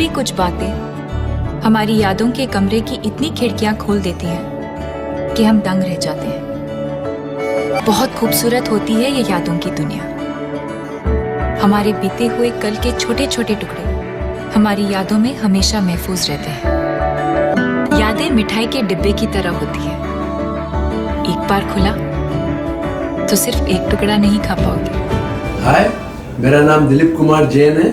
कुछ बातें हमारी यादों के कमरे की इतनी खिड़कियां खोल देती हैं कि हम दंग रह जाते हैं। बहुत खूबसूरत होती है ये यादों की दुनिया। हमारे बीते हुए कल के छोटे छोटे टुकड़े हमारी यादों में हमेशा महफूज रहते हैं। यादें मिठाई के डिब्बे की तरह होती है, एक बार खुला तो सिर्फ एक टुकड़ा नहीं खा पाओगे। हाय, मेरा नाम दिलीप कुमार जैन है।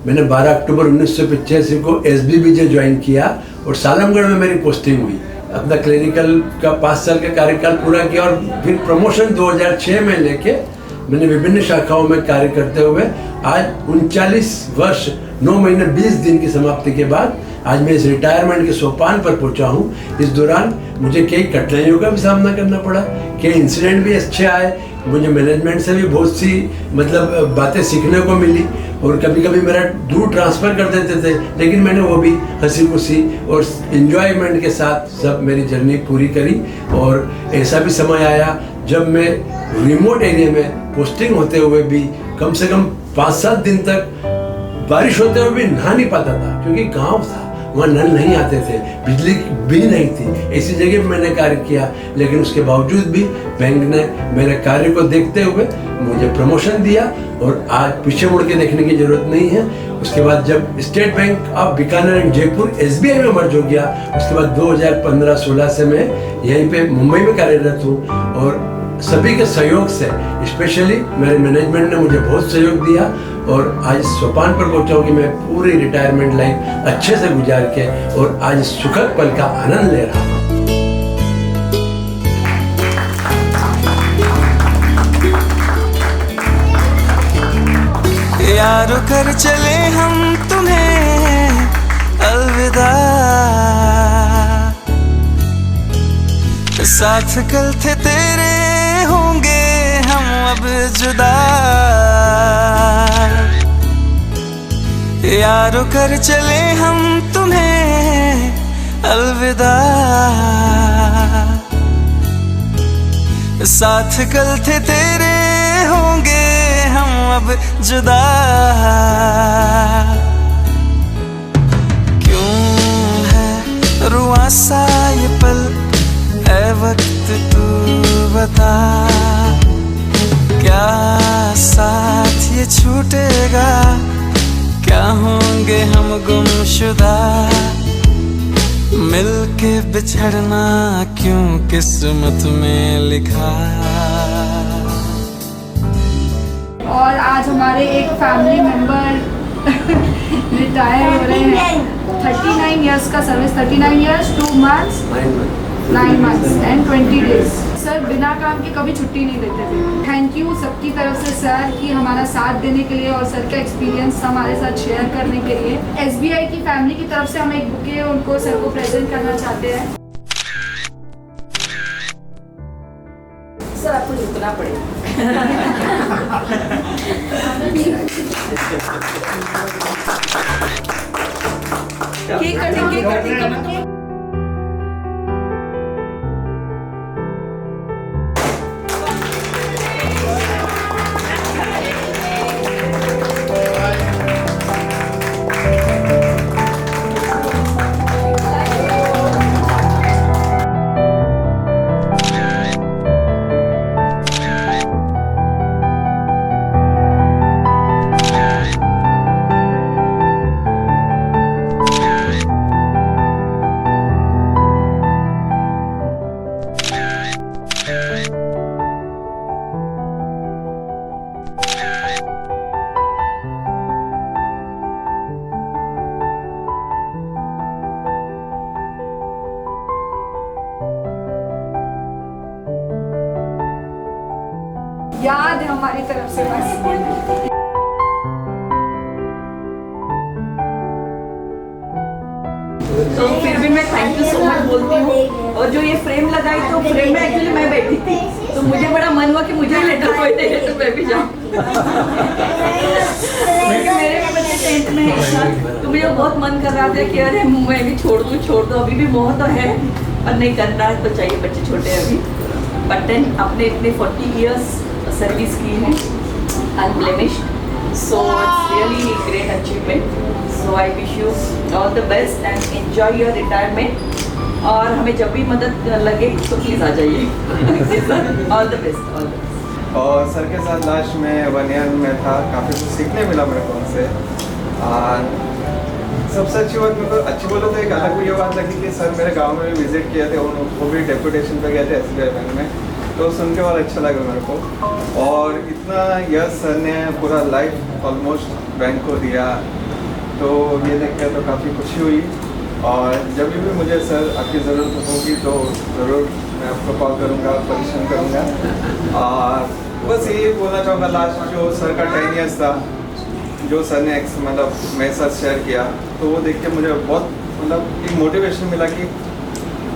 मैंने 12 अक्टूबर 1985 को SBBJ ज्वाइन किया और सालमगढ़ में मेरी पोस्टिंग हुई। अपना क्लिनिकल का 5 साल का कार्यकाल पूरा किया और फिर प्रमोशन 2006 में लेके मैंने विभिन्न शाखाओं में कार्य करते हुए आज 39 वर्ष 9 महीने 20 दिन की समाप्ति के बाद आज मैं इस रिटायरमेंट के सोपान पर पहुंचा हूं। इस दौरान मुझे कई कठिनाइयों का भी सामना करना पड़ा, कई इंसिडेंट भी अच्छे आए, मुझे मैनेजमेंट से भी बहुत सी बातें सीखने को मिली और कभी कभी मेरा दूर ट्रांसफ़र कर देते थे, लेकिन मैंने वो भी हंसी खुशी और इन्जॉयमेंट के साथ सब मेरी जर्नी पूरी करी। और ऐसा भी समय आया जब मैं रिमोट एरिया में पोस्टिंग होते हुए भी कम से कम 5-7 दिन तक बारिश होते हुए भी नहा नहीं पाता था, क्योंकि गाँव था, वहाँ नल नहीं आते थे, बिजली भी नहीं थी। ऐसी जगह पे मैंने कार्य किया, लेकिन उसके बावजूद भी बैंक ने मेरे कार्य को देखते हुए मुझे प्रमोशन दिया और आज पीछे मुड़ के देखने की जरूरत नहीं है। उसके बाद जब state bank of Bikaner and Jaipur SBI में मर्ज हो गया, उसके बाद 2015-16 से मैं यहीं पे मुंबई में कार्यरत हूँ और सभी के सहयोग से, स्पेशली मेरे मैनेजमेंट ने मुझे बहुत सहयोग दिया और आज सोपान पर पहुंचा हूं कि मैं पूरी रिटायरमेंट लाइफ अच्छे से गुजार के और आज सुखद पल का आनंद ले रहा हूं। यारो कर चले हम तुम्हें अलविदा, साथ कल थे तेरे होंगे हम अब जुदा। यारो कर चले हम तुम्हें अलविदा, साथ कल थे तेरे होंगे हम अब जुदा। क्यों है रुआ सा ये पल, ऐ वक्त तू बता, क्या साथ ये छूटेगा, क्या होंगे हम गुमशुदा। मिलके बिछड़ना क्यों किस्मत में लिखा। और आज हमारे एक फैमिली मेंबर रिटायर हो रहे हैं। 39 इयर्स का service, 39 years 2 months 9 months and 20 days। Sir बिना काम के कभी छुट्टी नहीं लेते थे। थैंक यू सबकी तरफ से सर कि हमारा साथ देने के लिए और सर का एक्सपीरियंस हमारे साथ शेयर करने के लिए। SBI की फैमिली की तरफ से हम एक बुके उनको सर को प्रेजेंट करना चाहते हैं। सर आपको झुकना पड़ेगा। केक कटिंग याद है हमारी तरफ से बस। तो फिर भी मैं थैंक यू सो मच बोलती हूँ। और जो ये फ्रेम लगाई, तो फ्रेम में एक्चुअली मैं बैठी थी, तो मुझे बड़ा मन हुआ कि मुझे लेटर कोई दे तो मैं भी जाऊँ। मेरे भी बच्चे 10th में है इस साल, तो मुझे बहुत मन कर रहा था कि अरे मैं भी छोड़ दूँ। अभी भी बहुत है और नहीं करना है तो चाहिए, बच्चे छोटे हैं अभी। बट देन अपने इतने 40 years सर्विस की है unblemished, so it's really great achievement. So I wish you all the best and enjoy your retirement. और हमें जब भी मदद लगे तो प्लीज़ आ जाइए। All the best, all the best. और सर के साथ लास्ट में 1 ईयर में था, काफ़ी कुछ सीखने मिला मेरे को उनसे। और सबसे अच्छी बात मेरे को अच्छी बोलो तो एक अलग ये बात लगी कि सर मेरे गांव में भी विजिट किए थे, वो भी डेपुटेशन पे गए थे SBI बैंक में, तो सुन के बहुत अच्छा लगा मेरे को। और इतना यह सर ने पूरा लाइफ ऑलमोस्ट बैंक को दिया, तो ये देख कर तो काफ़ी खुशी हुई। और जब भी मुझे सर आपकी ज़रूरत होगी तो ज़रूर मैं आपको कॉल करूँगा, परेशान करूँगा। और बस यही बोलना चाहूँगा, लास्ट जो सर का 10 ईयर्स था, जो सर ने मतलब मेरे साथ शेयर किया, तो वो देख के मुझे बहुत मतलब एक मोटिवेशन मिला कि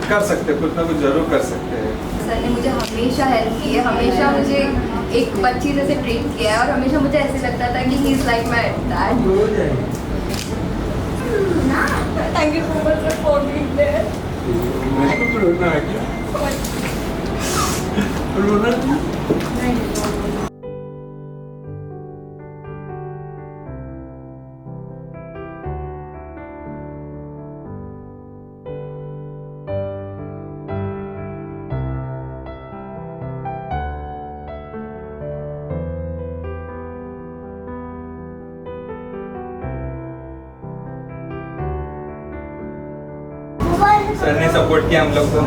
कर सकते, कुछ ना कुछ ज़रूर कर सकते हैं। सर ने मुझे हमेशा हेल्प की है, हमेशा मुझे एक बच्ची जैसे ट्रीट किया है, और हमेशा मुझे ऐसे लगता था कि he is like my dad. Thank you so much for being there. Sir ने सपोर्ट किया हम लोग को।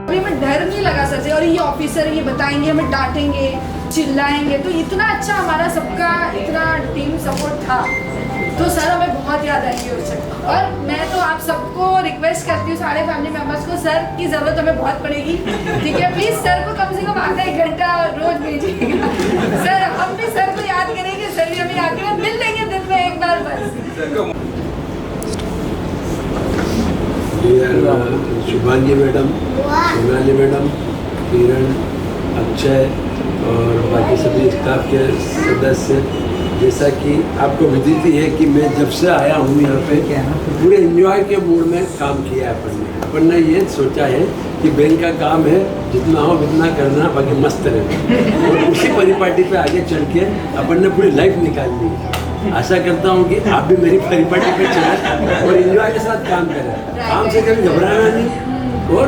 अभी हमें डर नहीं लगा सर से, और ये ऑफिसर ये बताएंगे, हमें डांटेंगे, चिल्लाएंगे, तो इतना अच्छा हमारा सबका इतना टीम सपोर्ट था, तो सर हमें बहुत याद आएंगे उससे। और मैं तो आप सबको रिक्वेस्ट करती हूँ, सारे फैमिली मेम्बर्स को, सर की ज़रूरत हमें बहुत पड़ेगी, ठीक है? प्लीज़ सर को कम से कम आधा 1 घंटा रोज भेजिएगा। सर हम भी सर को याद करेंगे, सर भी हमें याद करेंगे, मिल लेंगे दिन में एक बार बस। शुभांगी मैडम, सोनाली मैडम, किरण, अक्षय और बाकी सभी स्टाफ के सदस्य, जैसा कि आपको विदित ही है कि मैं जब से आया हूँ यहाँ पे पूरे एंजॉय के मूड में काम किया है अपन ने ये सोचा है कि बैंक का काम है, जितना हो उतना करना, बाकी मस्त रहना, और उसी परिपाटी पे आगे चल के अपन ने पूरी लाइफ निकाल ली है। आशा करता हूँ कि आप भी मेरी परिपाटी पे चलें और एंजॉय के साथ काम करें, काम से कभी घबराना नहीं, और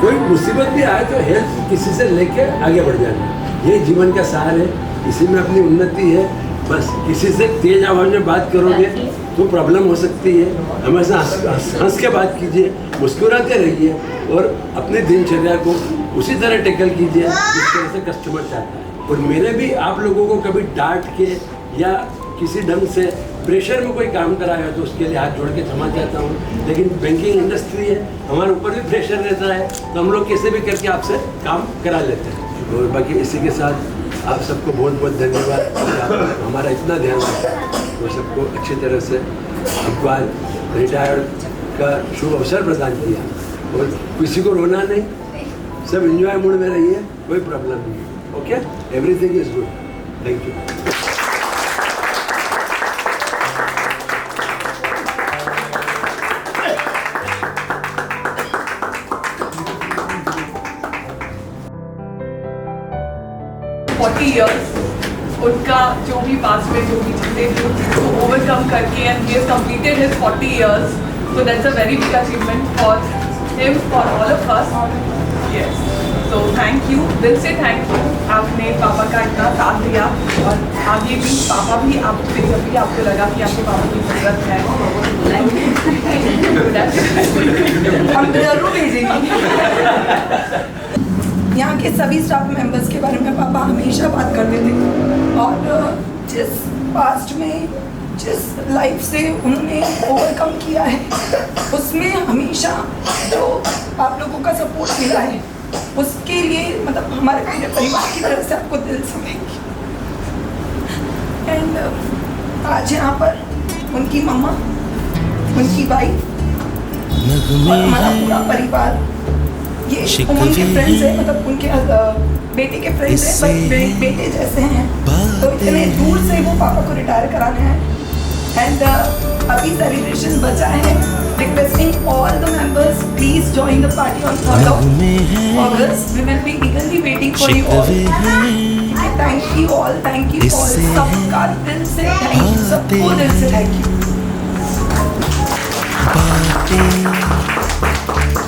कोई मुसीबत भी आए तो हेल्प किसी से लेके आगे बढ़ जाना, ये जीवन का सार है, इसी में अपनी उन्नति है। बस किसी से तेज आवाज़ में बात करोगे तो प्रॉब्लम हो सकती है, हमेशा हंस के बात कीजिए, मुस्कुराते रहिए, और अपनी दिनचर्या को उसी तरह टेकल कीजिए जिस तरह से कस्टमर चाहता है। और मेरे भी आप लोगों को कभी डांट के या किसी ढंग से प्रेशर में कोई काम कराया तो उसके लिए हाथ जोड़ के क्षमा चाहता हूँ, लेकिन बैंकिंग इंडस्ट्री है, हमारे ऊपर भी प्रेशर रहता है, तो हम लोग कैसे भी करके आपसे काम करा लेते हैं। और बाकी इसी के साथ आप सबको बहुत बहुत धन्यवाद कि आप हमारा इतना ध्यान रखा और सबको अच्छी तरह से हमको आज रिटायर्ड का शुभ अवसर प्रदान किया। और किसी को रोना नहीं, सब एंजॉय मूड में रहिए, कोई प्रॉब्लम नहीं। Okay, everything is good. Thank you. उनका जो भी पास में जो भी चीज़ें थी उसको ओवरकम करके, and he has completed his 40 years, so that's a very big achievement for him, for all of us. Yes, so thank you, दिल से थैंक यू, आपने पापा का इतना साथ दिया, और आगे भी पापा भी आपसे जब भी आपको लगा कि आपके पापा की ज़रूरत है हम जरूर भेजेंगे। यहाँ के सभी स्टाफ मेंबर्स के बारे में पापा हमेशा बात करते थे, और जिस पास्ट में जिस लाइफ से उन्होंने ओवरकम किया है उसमें हमेशा जो आप लोगों का सपोर्ट मिला है उसके लिए मतलब हमारे पूरे परिवार की तरफ से आपको दिल से थैंक यू। एंड आज यहाँ पर उनकी मम्मा, उनकी वाइफ और हमारा पूरा परिवार, ये उनके फ्रेंड्स हैं, मतलब उनके बेटे के फ्रेंड्स हैं, बस बेटे जैसे हैं, तो इतने दूर से वो पापा को रिटायर कराने हैं, एंड अभी सेलिब्रेशन बचा है. Requesting all the members, please join the party on 3rd of August. We will be eagerly waiting for you all. Thank you all, thank you all. सबका दिल से thank you, सबको दिल से thank you.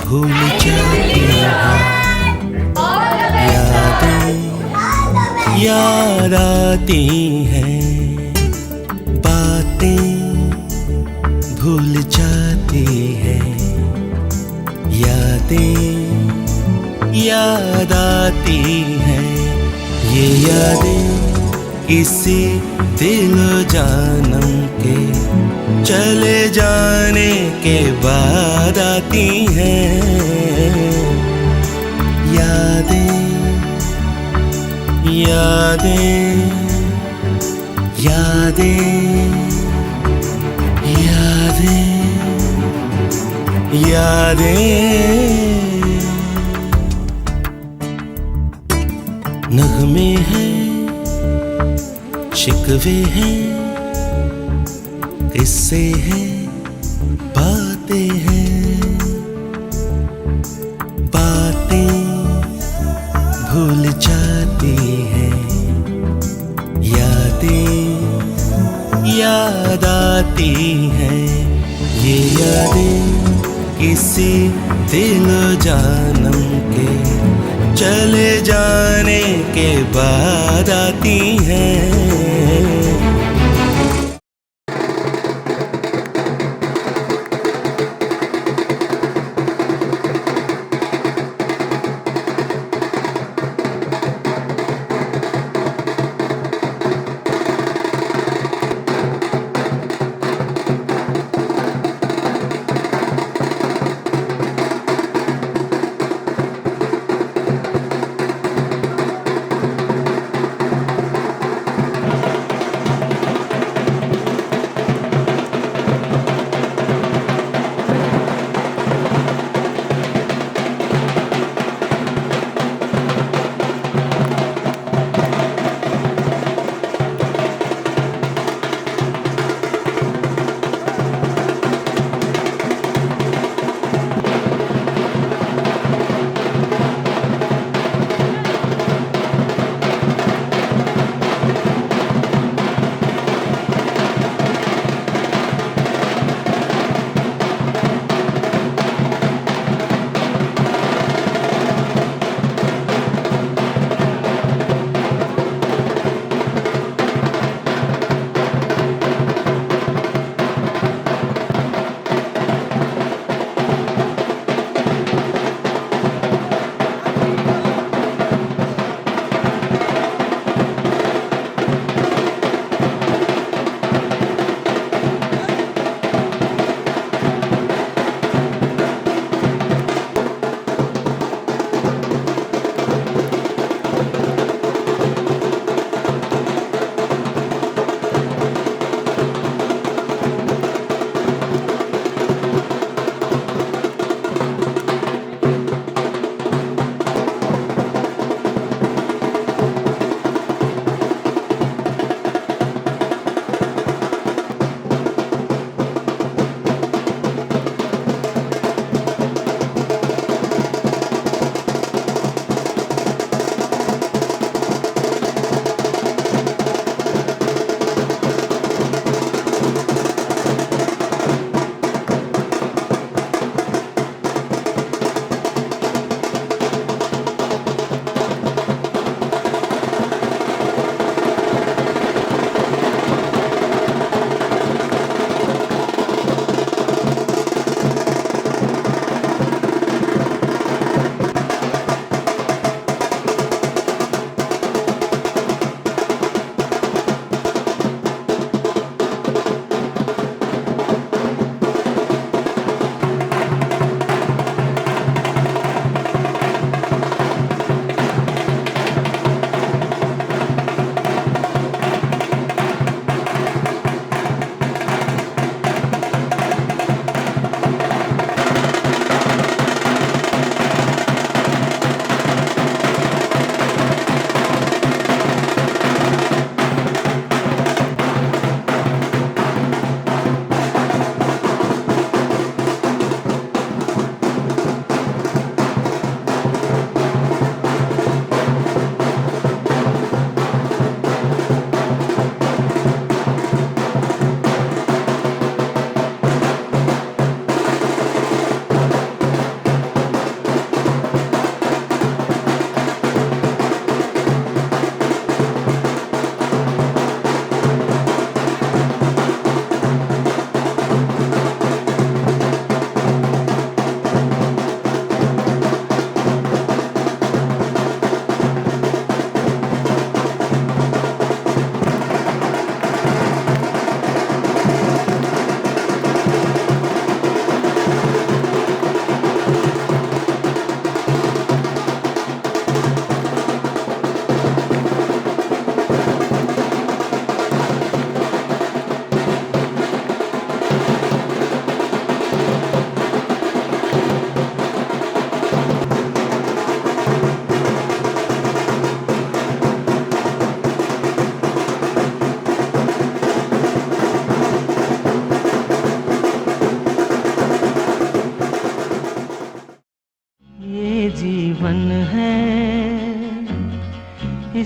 भूल जाती याद आती हैं, बातें भूल जाती हैं, यादें याद आती हैं. ये यादें किसी दिल जानम के चले जाने के बाद आती हैं. यादें यादें यादें यादें नगमे हैं, शिकवे हैं, किस्से हैं, बातें हैं, बातें भूल जाती हैं, यादें याद आती हैं. ये यादें किसी दिल जानम के चले जाने के बाद आती हैं.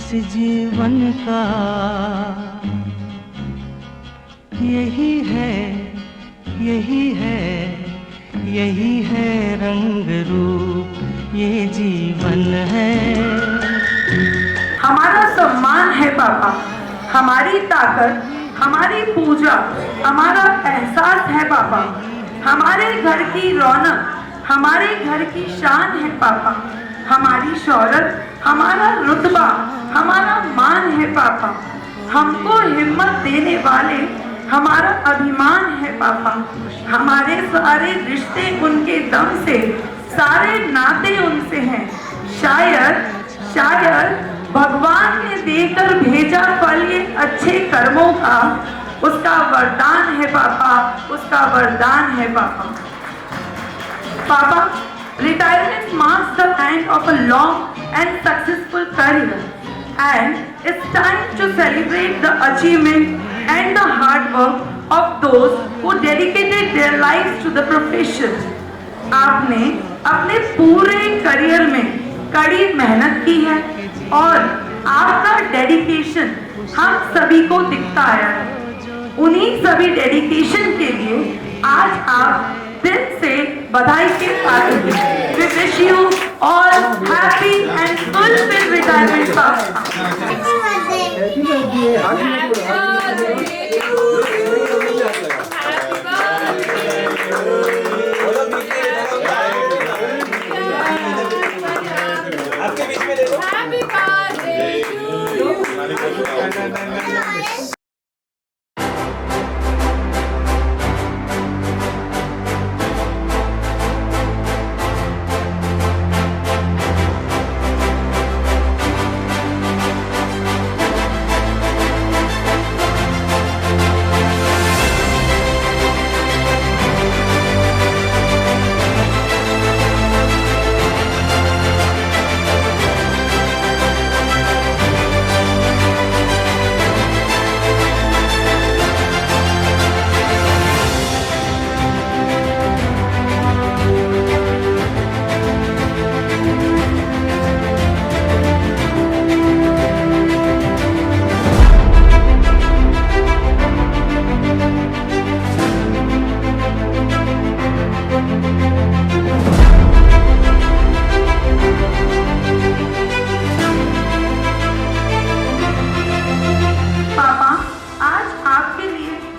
इस जीवन का यही है, यही है, यही है रंग रूप, ये जीवन है। हमारा सम्मान है पापा, हमारी ताकत, हमारी पूजा, हमारा एहसास है पापा, हमारे घर की रौनक, हमारे घर की शान है पापा, हमारी शौहरत, हमारा रुतबा, हमारा मान है पापा, हमको हिम्मत देने वाले हमारा अभिमान है पापा, हमारे सारे रिश्ते उनके दम से, सारे नाते उनसे हैं। शायद भगवान ने देकर भेजा फल ये अच्छे कर्मों का, उसका वरदान है पापा, उसका वरदान है पापा। पापा, retirement marks the end of a long and successful career, and it's time to celebrate the achievement and the hard work of those who dedicated their lives to the profession. आपने अपने पूरे करियर में कड़ी मेहनत की है और आपका डेडिकेशन हम सभी को दिखता आया है। उन्हीं सभी डेडिकेशन के लिए आज आप दिल से बधाई के पात्र हैं। We wish you all happy and fulfilled retirement, पापा।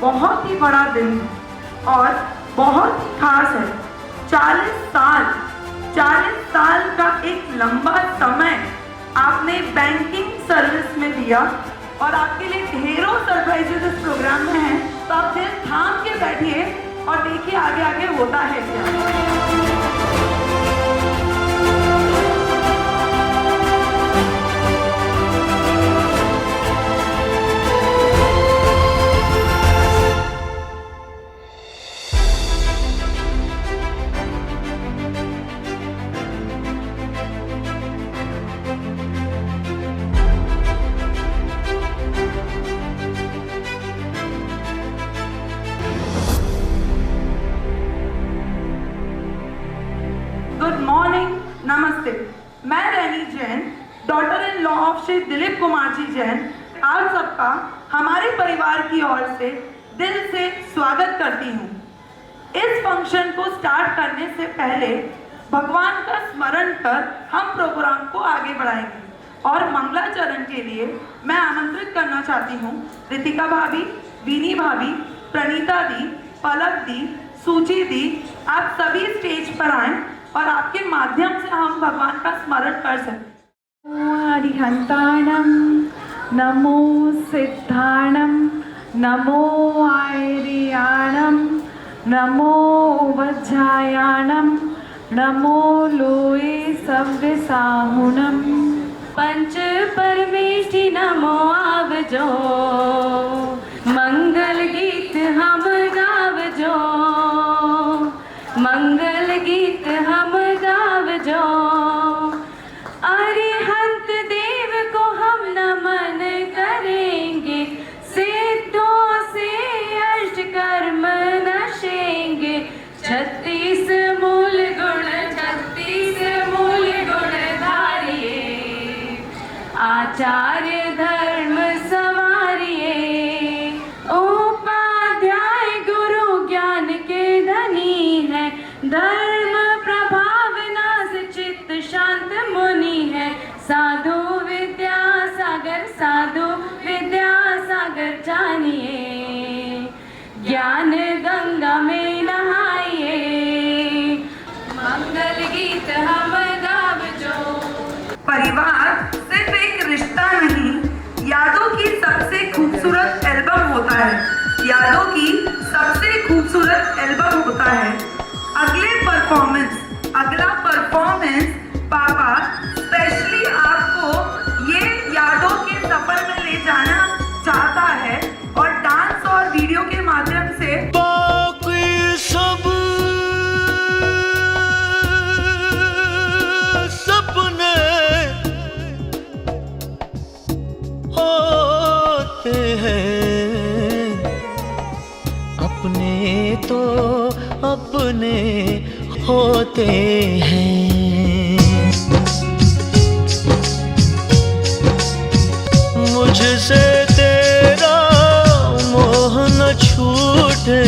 बहुत ही बड़ा दिन है और बहुत ही खास है। 40 साल का एक लंबा समय आपने बैंकिंग सर्विस में दिया और आपके लिए ढेरों सरप्राइजेस इस प्रोग्राम में हैं। तो आप दिल थाम के बैठिए और देखिए आगे आगे होता है क्या। गुड मॉर्निंग, नमस्ते। मैं Rainy Jain, daughter in law of Shri Dilip Kumar ji Jain, आप सबका हमारे परिवार की ओर से दिल से स्वागत करती हूँ। इस फंक्शन को स्टार्ट करने से पहले भगवान का स्मरण कर हम प्रोग्राम को आगे बढ़ाएंगे और मंगलाचरण के लिए मैं आमंत्रित करना चाहती हूँ रितिका भाभी, विनी भाभी, प्रणीता दी, पलक दी, सूची दी। आप सभी स्टेज पर आएं और आपके माध्यम से हम भगवान का स्मरण कर सकते। हरिहंताणं नमो सिद्धाणं नमो आयर्याणं नमो वज्रायाणं नमो लोये सव्यसाहुणं पंच परमेष्टि नमो आवजो मंगल गीत हम गावजो मंगल गीत हम गावजो अरिहंत देव को हम नमन करेंगे सिद्धों से अष्ट कर्म नशेंगे 36 मूल गुण धारिये आचार्य धर्म सवारिए, उपाध्याय गुरु ज्ञान के धनी है, धर्म प्रभावना से चित्त शांत मुनि है, साधु विद्यासागर जानिए, ज्ञान गंगा में नहाइए, मंगल गीत हम गाव जो। परिवार सिर्फ एक रिश्ता नहीं, यादों की सबसे खूबसूरत एल्बम होता है, यादों की सबसे खूबसूरत एल्बम होता है। अगला परफॉर्मेंस पापा स्पेशली आपको ये यादों के सफर में ले जाना चाहता है और डांस और वीडियो के माध्यम से बाकी सब सपने होते हैं, अपने तो अपने होते हैं। मुझसे तेरा मोह न छूटे,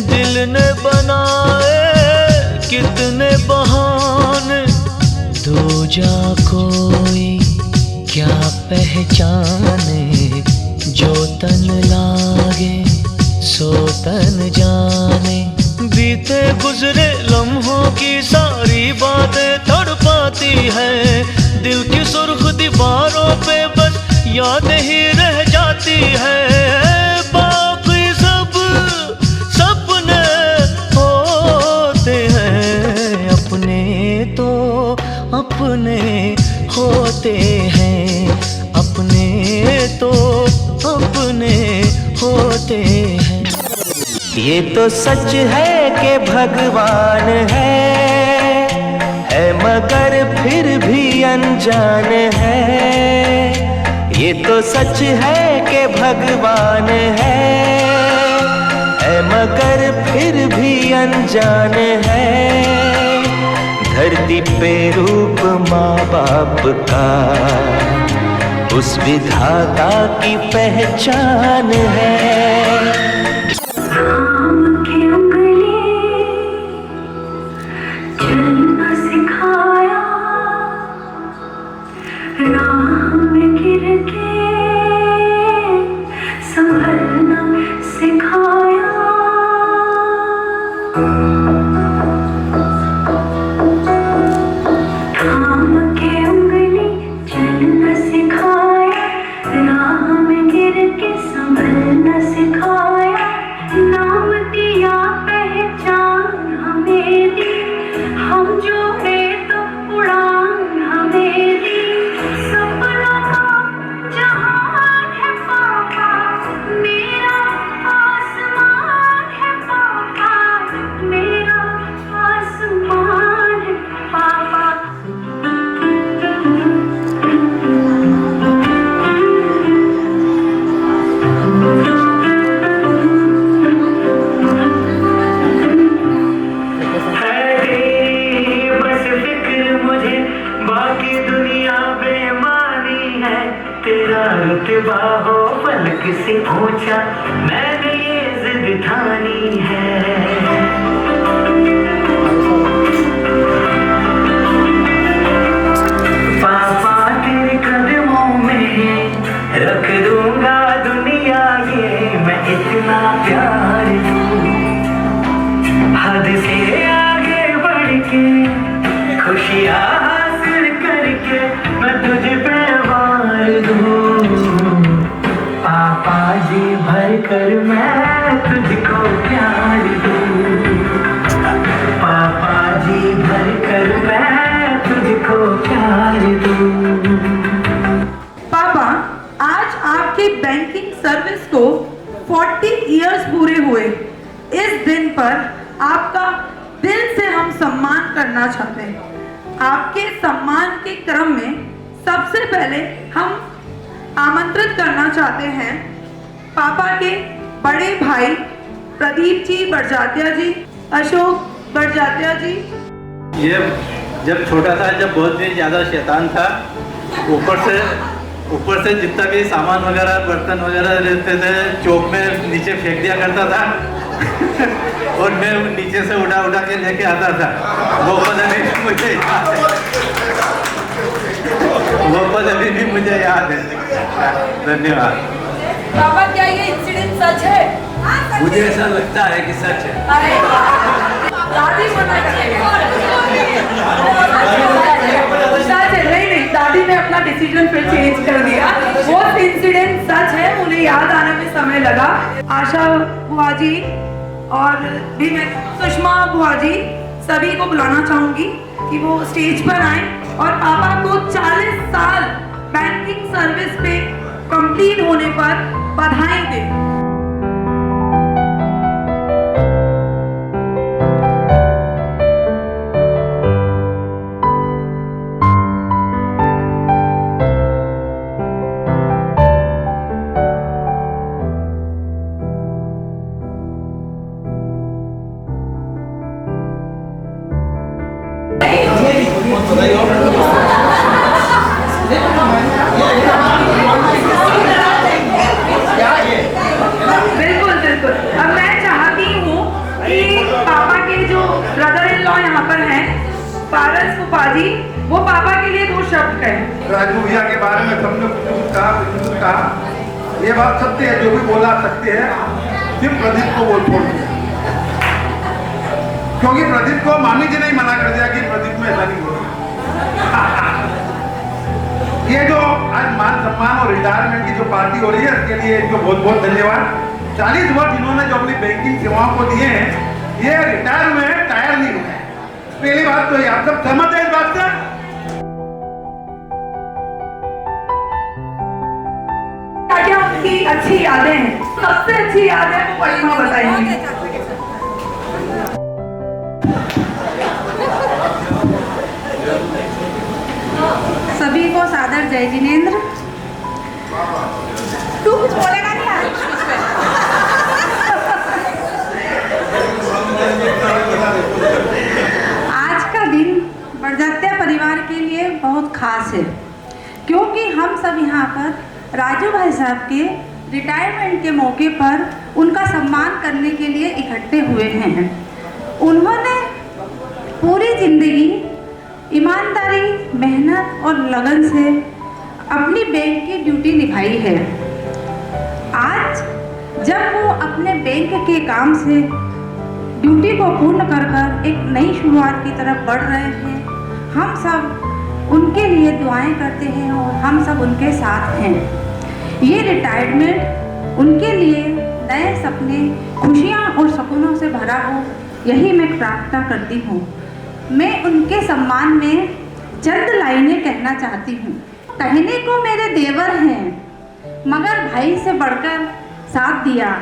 दिल ने बनाए कितने बहाने, दो जा कोई क्या पहचाने, जो तन लागे सो तन जाने। बीते गुजरे लम्हों की सारी बातें तड़पाती है, दिल की सुर्ख दीवारों पे बस याद ही रह जाती है। बाकी सब सपने होते हैं, अपने तो अपने होते हैं, अपने तो अपने होते हैं। ये तो सच है कि भगवान है मगर फिर भी अनजान है। ये तो सच है कि भगवान है मगर फिर भी अनजान है। धरती पे रूप माँ बाप का उस विधाता की पहचान है। बैंकिंग सर्विस को 40 इयर्स पूरे हुए। इस दिन पर आपका दिल से हम सम्मान करना चाहते हैं। आपके सम्मान के क्रम में सबसे पहले हम आमंत्रित करना चाहते हैं पापा के बड़े भाई प्रदीप जी बड़जात्या जी, अशोक बड़जात्या जी। ये जब छोटा था, जब बहुत ही ज़्यादा शैतान था, ऊपर से ऊपर से जितना भी सामान वगैरह बर्तन वगैरह रहते थे चौक में नीचे फेंक दिया करता था और मैं नीचे से उठा के लेके आता था। वो पल अभी भी मुझे याद है, वो पल अभी भी मुझे याद है। धन्यवाद। बाबा, क्या ये इंसिडेंट सच है? मुझे ऐसा लगता है कि सच है। दादी मना करेगी। सच है? नहीं, दादी ने अपना डिसीजन फिर चेंज कर दिया। वो इंसिडेंट सच है, उन्हें याद आने में समय लगा। आशा बुआ जी और भी मैं सुषमा बुआ जी सभी को बुलाना चाहूंगी कि वो स्टेज पर आए और पापा को 40 साल बैंकिंग सर्विस पे कंप्लीट होने पर बधाई दें। बिल्कुल बिल्कुल। अब मैं चाहती हूँ कि पापा के जो ब्रदर इन लॉ यहाँ पर हैं, पारस फूफा जी, वो पापा के लिए 2 शब्द कहें। राजू भैया के बारे में सबने कुछ कहा, ये बात सत्य है, जो भी बोला सकते हैं, सिर्फ प्रदीप को बोल छोड़ दिया, क्योंकि प्रदीप को मामी जी ने ही मना कर दिया कि प्रदीप में ऐसा नहीं बोला। ये जो आज मान सम्मान और रिटायरमेंट की जो पार्टी हो रही है, इसके लिए इनको बहुत बहुत धन्यवाद। 40 वर्ष इन्होंने जो अपनी बैंकिंग सेवाओं को दिए हैं, ये रिटायर हुए हैं, टायर नहीं हुए। पहली बात तो ये आप सब सहमत है इस बात से? क्या उनकी अच्छी यादें हैं? सबसे अच्छी यादें वो बड़ी माँ बताएंगी। सभी को सादर जय जिनेंद्र। तू कुछ बोलेगा नहीं यार? आज का दिन बड़जात्या परिवार के लिए बहुत खास है, क्योंकि हम सब यहाँ पर राजू भाई साहब के रिटायरमेंट के मौके पर उनका सम्मान करने के लिए इकट्ठे हुए हैं। उन्होंने पूरी जिंदगी ईमानदारी, मेहनत और लगन से अपनी बैंक की ड्यूटी निभाई है। आज जब वो अपने बैंक के काम से ड्यूटी को पूर्ण कर एक नई शुरुआत की तरफ बढ़ रहे हैं, हम सब उनके लिए दुआएं करते हैं और हम सब उनके साथ हैं। ये रिटायरमेंट उनके लिए नए सपने, खुशियाँ और सपनों से भरा हो, यही मैं प्रार्थना करती हूँ। मैं उनके सम्मान में चंद लाइनें कहना चाहती हूँ। कहने को मेरे देवर हैं, मगर भाई से बढ़कर साथ दिया।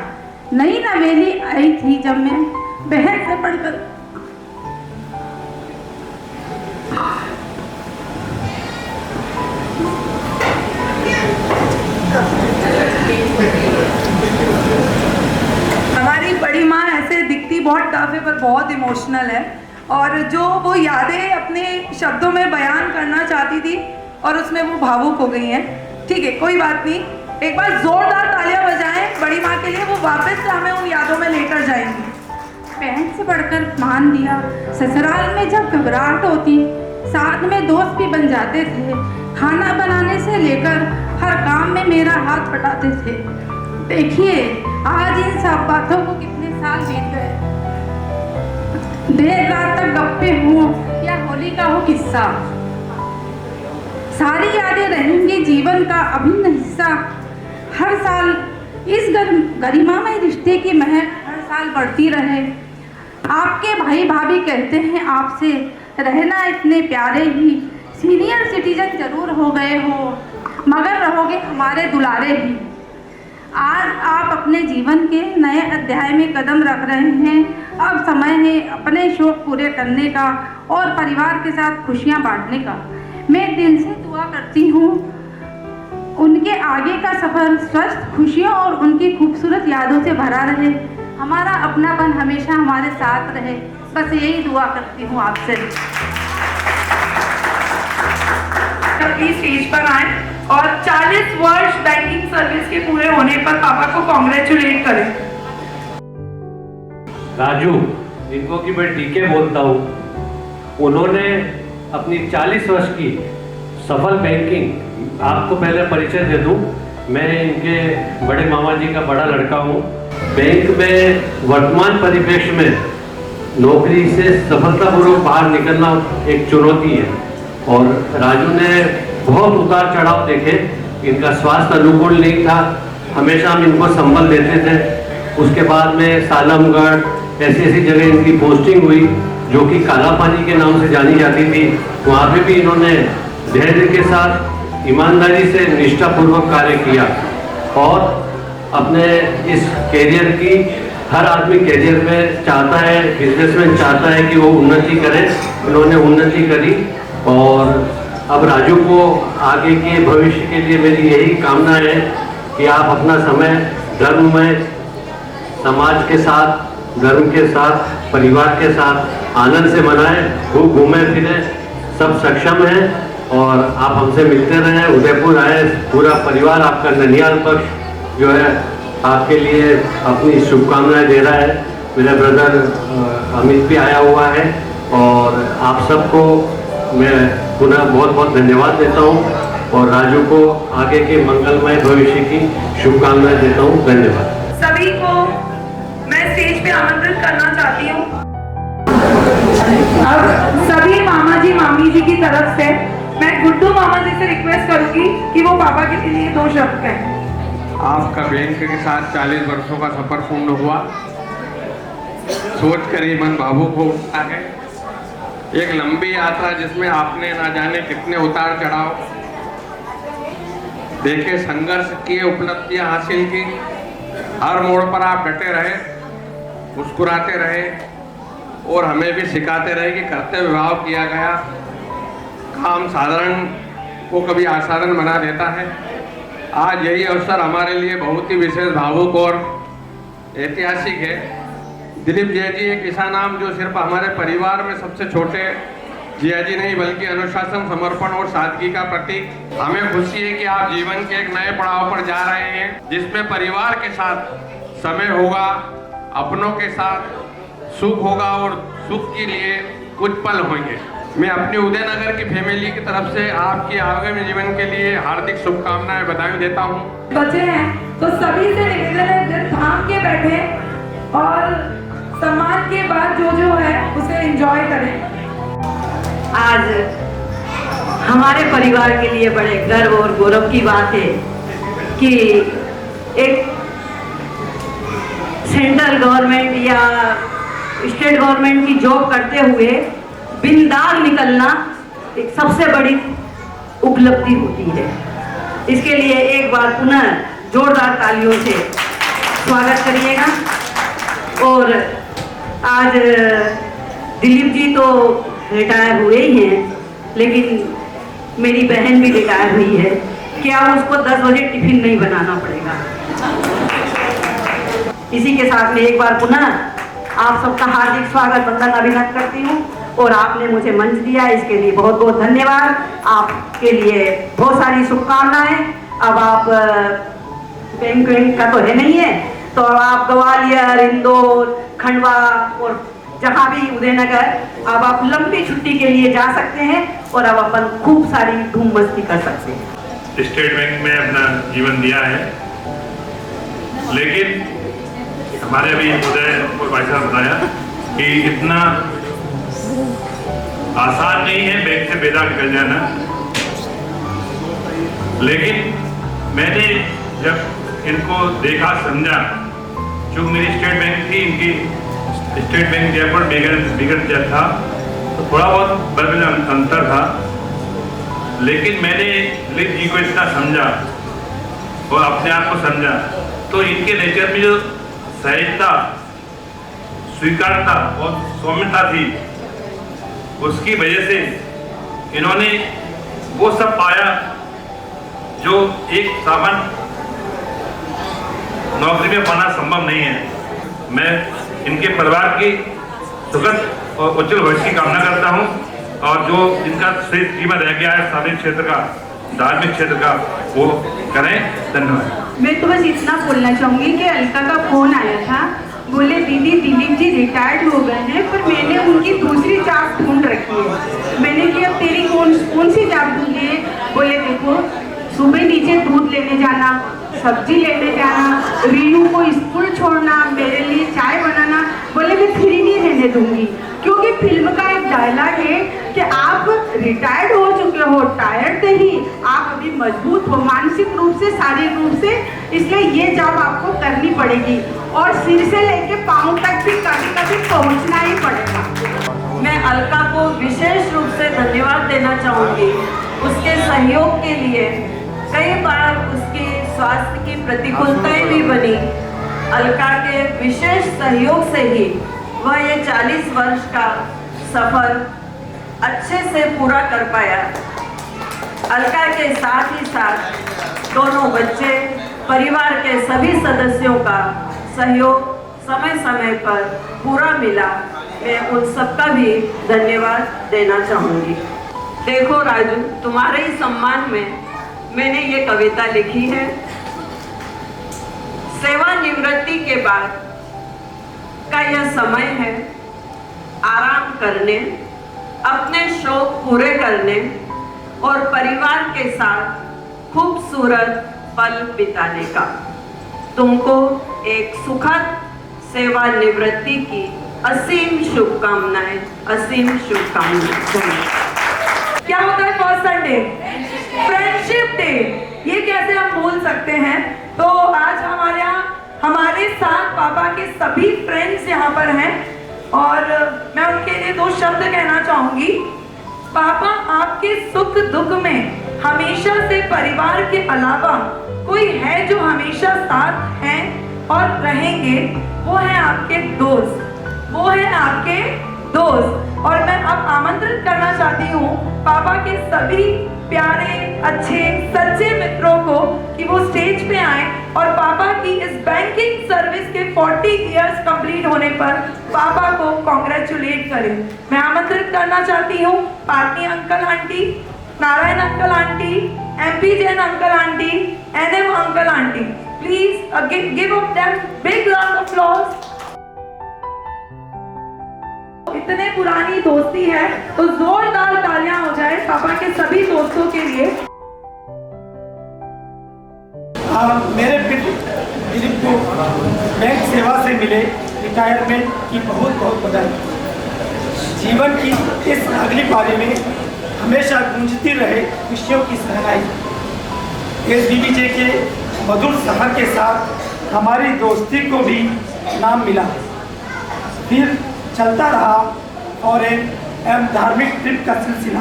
नई नवेली आई थी जब मैं बहन से बढ़कर। हमारी बड़ी माँ ऐसे दिखती बहुत टफ है पर बहुत इमोशनल है, और जो वो यादें अपने शब्दों में बयान करना चाहती थी और उसमें वो भावुक हो गई हैं। ठीक है, कोई बात नहीं, एक बार जोरदार तालियां बजाएं बड़ी माँ के लिए, वो वापस से हमें उन यादों में लेकर जाएंगी। बहन से बढ़कर मान दिया। ससुराल में जब घबराहट होती, साथ में दोस्त भी बन जाते थे। खाना बनाने से लेकर हर काम में मेरा हाथ बटाते थे। देखिए आज इन सब बातों को कितने साल बीत गए। देर रात तक गप्पे हों या होली का हो किस्सा, सारी यादें रहेंगी जीवन का अभिन्न हिस्सा। हर साल इस गरिमामय रिश्ते की महक हर साल बढ़ती रहे। आपके भाई भाभी कहते हैं आपसे, रहना इतने प्यारे ही। सीनियर सिटीजन जरूर हो गए हो, मगर रहोगे हमारे दुलारे ही। आज आप अपने जीवन के नए अध्याय में कदम रख रहे हैं। अब समय है अपने शौक पूरे करने का और परिवार के साथ खुशियां बांटने का। मैं दिल से दुआ करती हूँ उनके आगे का सफ़र स्वस्थ, खुशियों और उनकी खूबसूरत यादों से भरा रहे। हमारा अपनापन हमेशा हमारे साथ रहे, बस यही दुआ करती हूँ आपसे। प्लीज स्टेज पर आए। और 40 वर्ष बैंकिंग सर्विस के पूरे होने पर पापा को कॉन्ग्रेचुलेट करें। राजू, इनको की मैं टीके बोलता हूँ, उन्होंने अपनी 40 वर्ष की सफल बैंकिंग, आपको पहले परिचय दे दूँ, मैं इनके बड़े मामा जी का बड़ा लड़का हूँ। बैंक में वर्तमान परिवेश में नौकरी से सफलतापूर्वक बाहर निकलना एक चुनौती है और राजू ने बहुत उतार चढ़ाव देखे। इनका स्वास्थ्य अनुकूल नहीं था, हमेशा हम इनको संबल देते थे। उसके बाद में सालमगढ़ ऐसी जगह इनकी पोस्टिंग हुई जो कि काला पानी के नाम से जानी जाती थी। वहाँ पे भी इन्होंने धैर्य के साथ ईमानदारी से निष्ठापूर्वक कार्य किया और अपने इस कैरियर की, हर आदमी कैरियर में चाहता है, बिजनेसमैन चाहता है कि वो उन्नति करे। इन्होंने उन्नति करी और अब राजू को आगे के भविष्य के लिए मेरी यही कामना है कि आप अपना समय धर्म में, समाज के साथ, धर्म के साथ, परिवार के साथ आनंद से मनाएं, खूब घूमें फिरें, सब सक्षम हैं और आप हमसे मिलते रहें। उदयपुर आए, पूरा परिवार आपका ननिहाल पक्ष जो है आपके लिए अपनी शुभकामनाएं दे रहा है। मेरा ब्रदर अमित भी आया हुआ है और आप सबको मैं पुनः बहुत बहुत धन्यवाद देता हूँ और राजू को आगे के मंगलमय भविष्य की शुभकामनाएं देता हूँ। धन्यवाद। सभी को मैं स्टेज पे आमंत्रित करना चाहती हूँ। अब सभी मामा जी मामी जी की तरफ से मैं गुड्डू मामा जी से रिक्वेस्ट करूंगी कि वो पापा के लिए 2 शब्द कहें। आपका बैंक के साथ 40 वर्षों का सफर पूर्ण हुआ, सोच कर ही मन भावुक हो उठता है। एक लंबी यात्रा जिसमें आपने ना जाने कितने उतार चढ़ाव देखे, संघर्ष किए, उपलब्धियां हासिल की। हर मोड़ पर आप डटे रहे, मुस्कुराते रहे और हमें भी सिखाते रहे कि कर्तव्य भाव किया गया काम साधारण को कभी असाधारण बना देता है। आज यही अवसर हमारे लिए बहुत ही विशेष, भावुक और ऐतिहासिक है। दिलीप जिया जी एक ऐसा नाम जो सिर्फ हमारे परिवार में सबसे छोटे जिया जी नहीं बल्कि अनुशासन, समर्पण और सादगी का प्रतीक। हमें खुशी है कि आप जीवन के एक नए पड़ाव पर जा रहे हैं जिसमें परिवार के साथ समय होगा, अपनों के साथ सुख होगा और सुख के लिए कुछ पल होंगे। मैं अपनी उदयनगर की फैमिली की तरफ से आपके आगामी जीवन के लिए हार्दिक शुभकामनाएं, बधाई देता हूँ। बच्चे हैं तो सभी से निवेदन है दिल थाम के बैठे और सम्मान के बाद जो है उसे एंजॉय करें। आज हमारे परिवार के लिए बड़े गर्व और गौरव की बात है कि एक सेंट्रल गवर्नमेंट या स्टेट गवर्नमेंट की जॉब करते हुए बिन दाग निकलना एक सबसे बड़ी उपलब्धि होती है। इसके लिए एक बार पुनः जोरदार तालियों से स्वागत करिएगा। और आज दिलीप जी तो रिटायर हुए ही हैं, लेकिन मेरी बहन भी रिटायर हुई है। क्या उसको 10 बजे टिफिन नहीं बनाना पड़ेगा? इसी के साथ में एक बार पुनः आप सबका हार्दिक स्वागत, वंदन, अभिनंदन करती हूँ और आपने मुझे मंच दिया, इसके लिए बहुत बहुत धन्यवाद। आपके लिए बहुत सारी शुभकामनाएं। अब आप बैंक का तो है नहीं है, तो आप ग्वालियर, इंदौर, खंडवा और जहाँ भी उदयनगर, अब आप लंबी छुट्टी के लिए जा सकते हैं और अब अपन खूब सारी धूम मस्ती कर सकते हैं। स्टेट बैंक में अपना जीवन दिया है, लेकिन हमारे अभी उदय भाई साहब बताया कि इतना आसान नहीं है बैंक से बेदाग निकल जाना। लेकिन मैंने जब इनको देखा, समझा, जो मेरी स्टेट बैंक थी, इनकी स्टेट बैंक जयपुर बिगड़ था, तो थोड़ा बहुत बड़े अंतर था। लेकिन मैंने दिलीप जी को इतना समझा और अपने आप को समझा, तो इनके नेचर में जो सहजता, स्वीकारता और सौम्यता थी, उसकी वजह से इन्होंने वो सब पाया जो एक सामान्य नौकरी में पाना संभव नहीं है। मैं इनके परिवार की सुखद और उज्जवल भविष्य की कामना करता हूं और जो इनका श्रेष्ठ जीवन रह गया है सार्वजनिक क्षेत्र का, धार्मिक क्षेत्र का वो करें। धन्यवाद। मैं तो बस इतना बोलना चाहूँगी कि अलका का फोन आया था, बोले दीदी दिलीप जी रिटायर्ड हो गए हैं, पर मैंने उनकी दूसरी जॉब ढूंढ रखी है। मैंने कहा तेरी कौन सी जॉब ढूंढी है? बोले देखो सुबह नीचे दूध लेने जाना, सब्जी लेने जाना, रीनू को स्कूल छोड़ना, मेरे लिए चाय बनाना। बोले मैं फ्री नहीं रहने दूंगी, क्योंकि फिल्म का एक डायलॉग है कि आप रिटायर्ड हो चुके हो, टायर्ड नहीं, आप अभी मजबूत हो मानसिक रूप से, शारीरिक रूप से, इसलिए ये जॉब आपको करनी पड़ेगी और सिर से लेके पाँव तक भी कभी कभी पहुंचना ही पड़ेगा। मैं अलका को विशेष रूप से धन्यवाद देना चाहूँगी उसके सहयोग के लिए। कई बार उसकी स्वास्थ्य की प्रतिकूलताएं भी बनी, अलका के विशेष सहयोग से ही वह ये 40 वर्ष का सफर अच्छे से पूरा कर पाया। अलका के साथ ही साथ दोनों बच्चे, परिवार के सभी सदस्यों का सहयोग समय समय पर पूरा मिला। मैं उन सबका भी धन्यवाद देना चाहूँगी। देखो राजू, तुम्हारे ही सम्मान में मैंने ये कविता लिखी है। सेवानिवृत्ति के बाद का यह समय है आराम करने, अपने शौक पूरे करने और परिवार के साथ खूबसूरत पल बिताने का। तुमको एक सुखद सेवानिवृत्ति की असीम शुभकामनाएं, असीम शुभकामनाएं। क्या होता है फर्स्ट संडे? Friendship day. ये कैसे हम भूल सकते हैं? तो आज हमारे यहाँ हमारे साथ पापा के सभी फ्रेंड्स यहाँ पर हैं और मैं उनके लिए 2 शब्द कहना चाहूँगी। पापा, आपके सुख दुख में हमेशा से परिवार के अलावा कोई है जो हमेशा साथ हैं और रहेंगे, वो है आपके दोस्त, वो है आपके दोस्त। और मैं अब आमंत्रित करना चाहती हूँ पापा के सभी प्यारे, अच्छे, सच्चे मित्रों को कि वो स्टेज पे आए और पापा की इस बैंकिंग सर्विस के 40 इयर्स कंप्लीट होने पर पापा को कॉन्ग्रेचुलेट करें। मैं आमंत्रित करना चाहती हूँ Patni uncle aunty, Narayan uncle aunty, MP Jain uncle aunty, NM uncle aunty. Please give up them big round of applause. इतने पुरानी दोस्ती है तो जोरदार तालियां हो जाए पापा के सभी दोस्तों के लिए। मेरे पिता दिलीप को बैंक सेवा से मिले रिटायरमेंट की बहुत बहुत बधाई। जीवन की इस अगली पारी में हमेशा गूंजती रहे खुशियों की सहनाई। SBBJ के मधुर सफर के साथ हमारी दोस्ती को भी नाम मिला। फिर चलता रहा फॉरेन एवं धार्मिक ट्रिप का सिलसिला।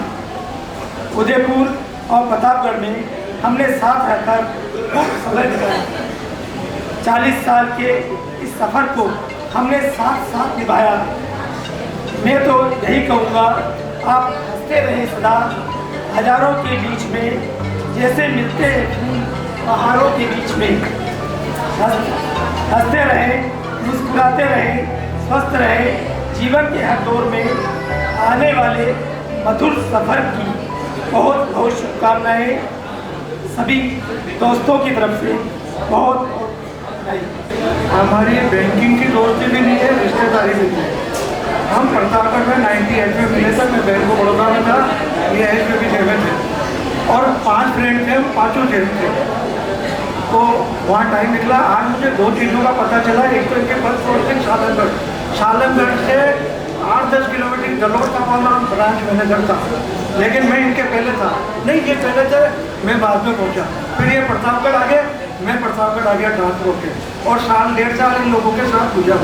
उदयपुर और प्रतापगढ़ में हमने साथ रहकर खूब समय बिताया। 40 साल के इस सफ़र को हमने साथ साथ निभाया। मैं तो यही कहूँगा, आप हंसते रहे सदा हजारों के बीच में, जैसे मिलते हैं पहाड़ों के बीच में। हंसते रहे, मुस्कुराते रहे, स्वस्थ रहे। जीवन के हर दौर में आने वाले मधुर सफर की बहुत बहुत शुभकामनाएं सभी दोस्तों की तरफ से। बहुत हमारी बैंकिंग की दोस्ती भी नहीं है, रिश्तेदारी भी नहीं है। हम प्रतापगढ़ में 98 में मिले थे। मैं बैंक ऑफ बड़ौदा में था, ये SBBJ में थे और 5 फ्रेंड थे, 5 जेल थे। तो वहाँ टाइम निकला। आज मुझे 2 चीज़ों का पता चला। एक तो इनके फर्स्ट पोस्टिंग सालमगढ़ से 8-10 किलोमीटर जलोटा वाला ब्रांच मैनेजर था, लेकिन मैं इनके पहले था। नहीं, ये पहले थे, मैं बाद में पहुंचा। फिर ये प्रतापगढ़ आ गए, मैं प्रतापगढ़ आ गया ट्रांसफर होकर और 1.5 साल इन लोगों के साथ गुजरा।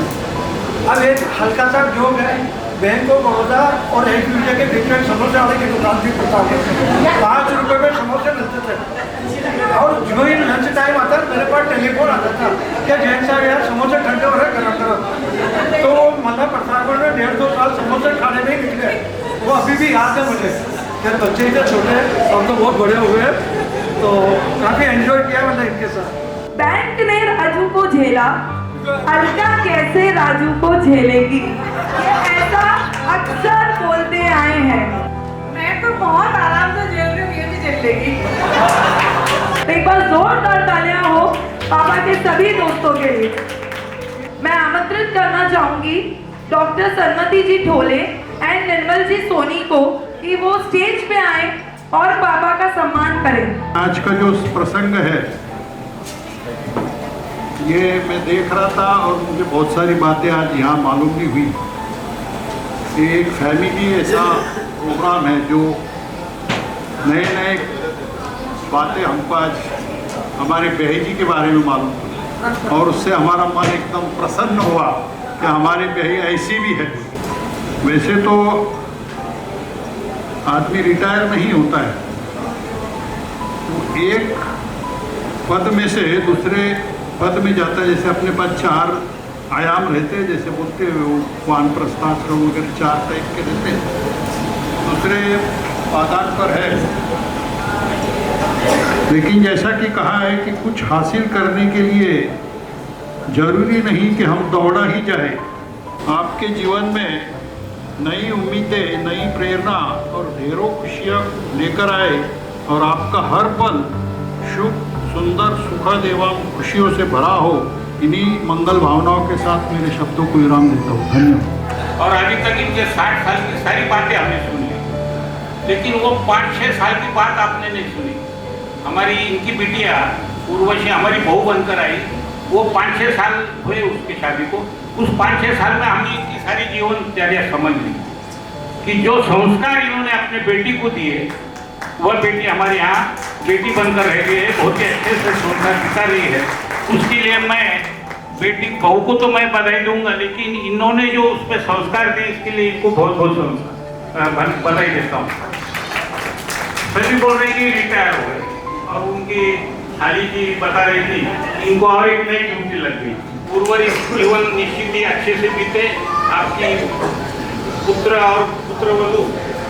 अब एक हल्का सा जोक है, बैंक ऑफ बड़ौदा और SBBJ के बीच में समोसे वाले की दुकान थी प्रतापगढ़। 5 रुपये में समोसे मिलते थे और जो ही लंच टाइम आता मेरे पास टेलीफोन आता था कि जैन साहब यार समोसे ठंडे हो रहे, गरम गरम। तो मतलब प्रतापगढ़ में 1.5-2 साल समोसे खाने में ही निकले। वो अभी भी याद है मुझे। जब बच्चे ही थे छोटे, अब तो बहुत बड़े हुए, तो काफ़ी एंजॉय किया मैंने इनके साथ। बैंक ने राजू को झेला, अलका कैसे राजू को झेलेगी, ये ऐसा अक्सर बोलते आए हैं। मैं तो बहुत आराम से झेल रही हूँ, ये भी खेल लेगी। एक बार जोरदार तालियां हो पापा के सभी दोस्तों के लिए। मैं आमंत्रित करना चाहूंगी doctor Sanmati ji Dhole and निर्मल जी सोनी को कि वो स्टेज पे आए और पापा का सम्मान करें। आज का जो प्रसंग है ये मैं देख रहा था और मुझे बहुत सारी बातें आज यहाँ मालूम नहीं हुई कि एक फैमिली ऐसा प्रोग्राम है जो नए नए बातें हमको आज हमारे बहन जी के बारे में मालूम हुई और उससे हमारा मन एकदम प्रसन्न हुआ कि हमारी बहन ऐसी भी है। वैसे तो आदमी रिटायर नहीं होता है, तो एक पद में से दूसरे पद में जाता है। जैसे अपने पास 4 आयाम रहते हैं, जैसे बोलते हैं वो वानप्रस्थ आश्रम वगैरह 4 टाइप के रहते हैं, दूसरे पादान पर है। लेकिन जैसा कि कहा है कि कुछ हासिल करने के लिए जरूरी नहीं कि हम दौड़ा ही जाए। आपके जीवन में नई उम्मीदें, नई प्रेरणा और ढेरों खुशियाँ लेकर आए और आपका हर पल शुभ, सुंदर, सुखद एवं खुशियों से भरा हो। इन्हीं मंगल भावनाओं के साथ मेरे शब्दों को विराम देता हूँ। धन्यवाद। और अभी तक इनके 60 साल की सारी बातें हमने सुनी, लेकिन वो 5-6 साल की बात आपने नहीं सुनी। हमारी इनकी बिटिया उर्वशी हमारी बहू बनकर आई, वो 5-6 साल हुए उसकी शादी को। उस 5-6 साल में हमने इनकी सारी जीवनचर्या समझ ली कि जो संस्कार इन्होंने अपने बेटी को दिए वह बेटी हमारे यहाँ बेटी बनकर रह गई है, बहुत ही अच्छे से संस्कार दिखा रही है। उसके लिए मैं बेटी बहू को तो मैं बधाई दूंगा, लेकिन इन्होंने जो उस पर संस्कार दिए इसके लिए इनको बहुत बहुत बधाई देता हूँ। सभी बोल रहे कि रिटायर हो गए और उनकी हाली जी बता रही थी इनको और एक नई ड्यूटी लग गई। उर्वरित जीवन निश्चित ही अच्छे से बीते। आपकी पुत्र और पुत्रवधू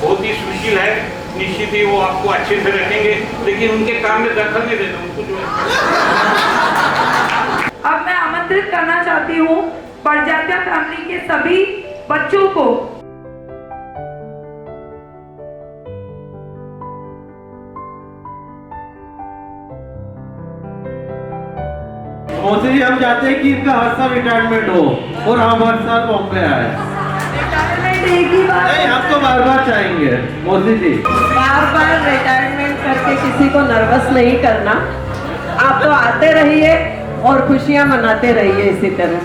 बहुत ही सुशील है, निश्चित ही वो आपको अच्छे से रखेंगे, लेकिन उनके काम में दखल नहीं देना उनको जो अब मैं आमंत्रित करना चाहती हूँ बड़जात्या फैमिली के सभी बच्चों को। मोदी जी हम चाहते हैं कि इनका हर साल रिटायरमेंट हो और हम हर साल बॉम्बे आए। एक ही बार नहीं, हम तो बार बार चाहेंगे मोदी जी। बार बार रिटायरमेंट करके किसी को नर्वस नहीं करना। आप तो आते रहिए और खुशियां मनाते रहिए इसी तरह।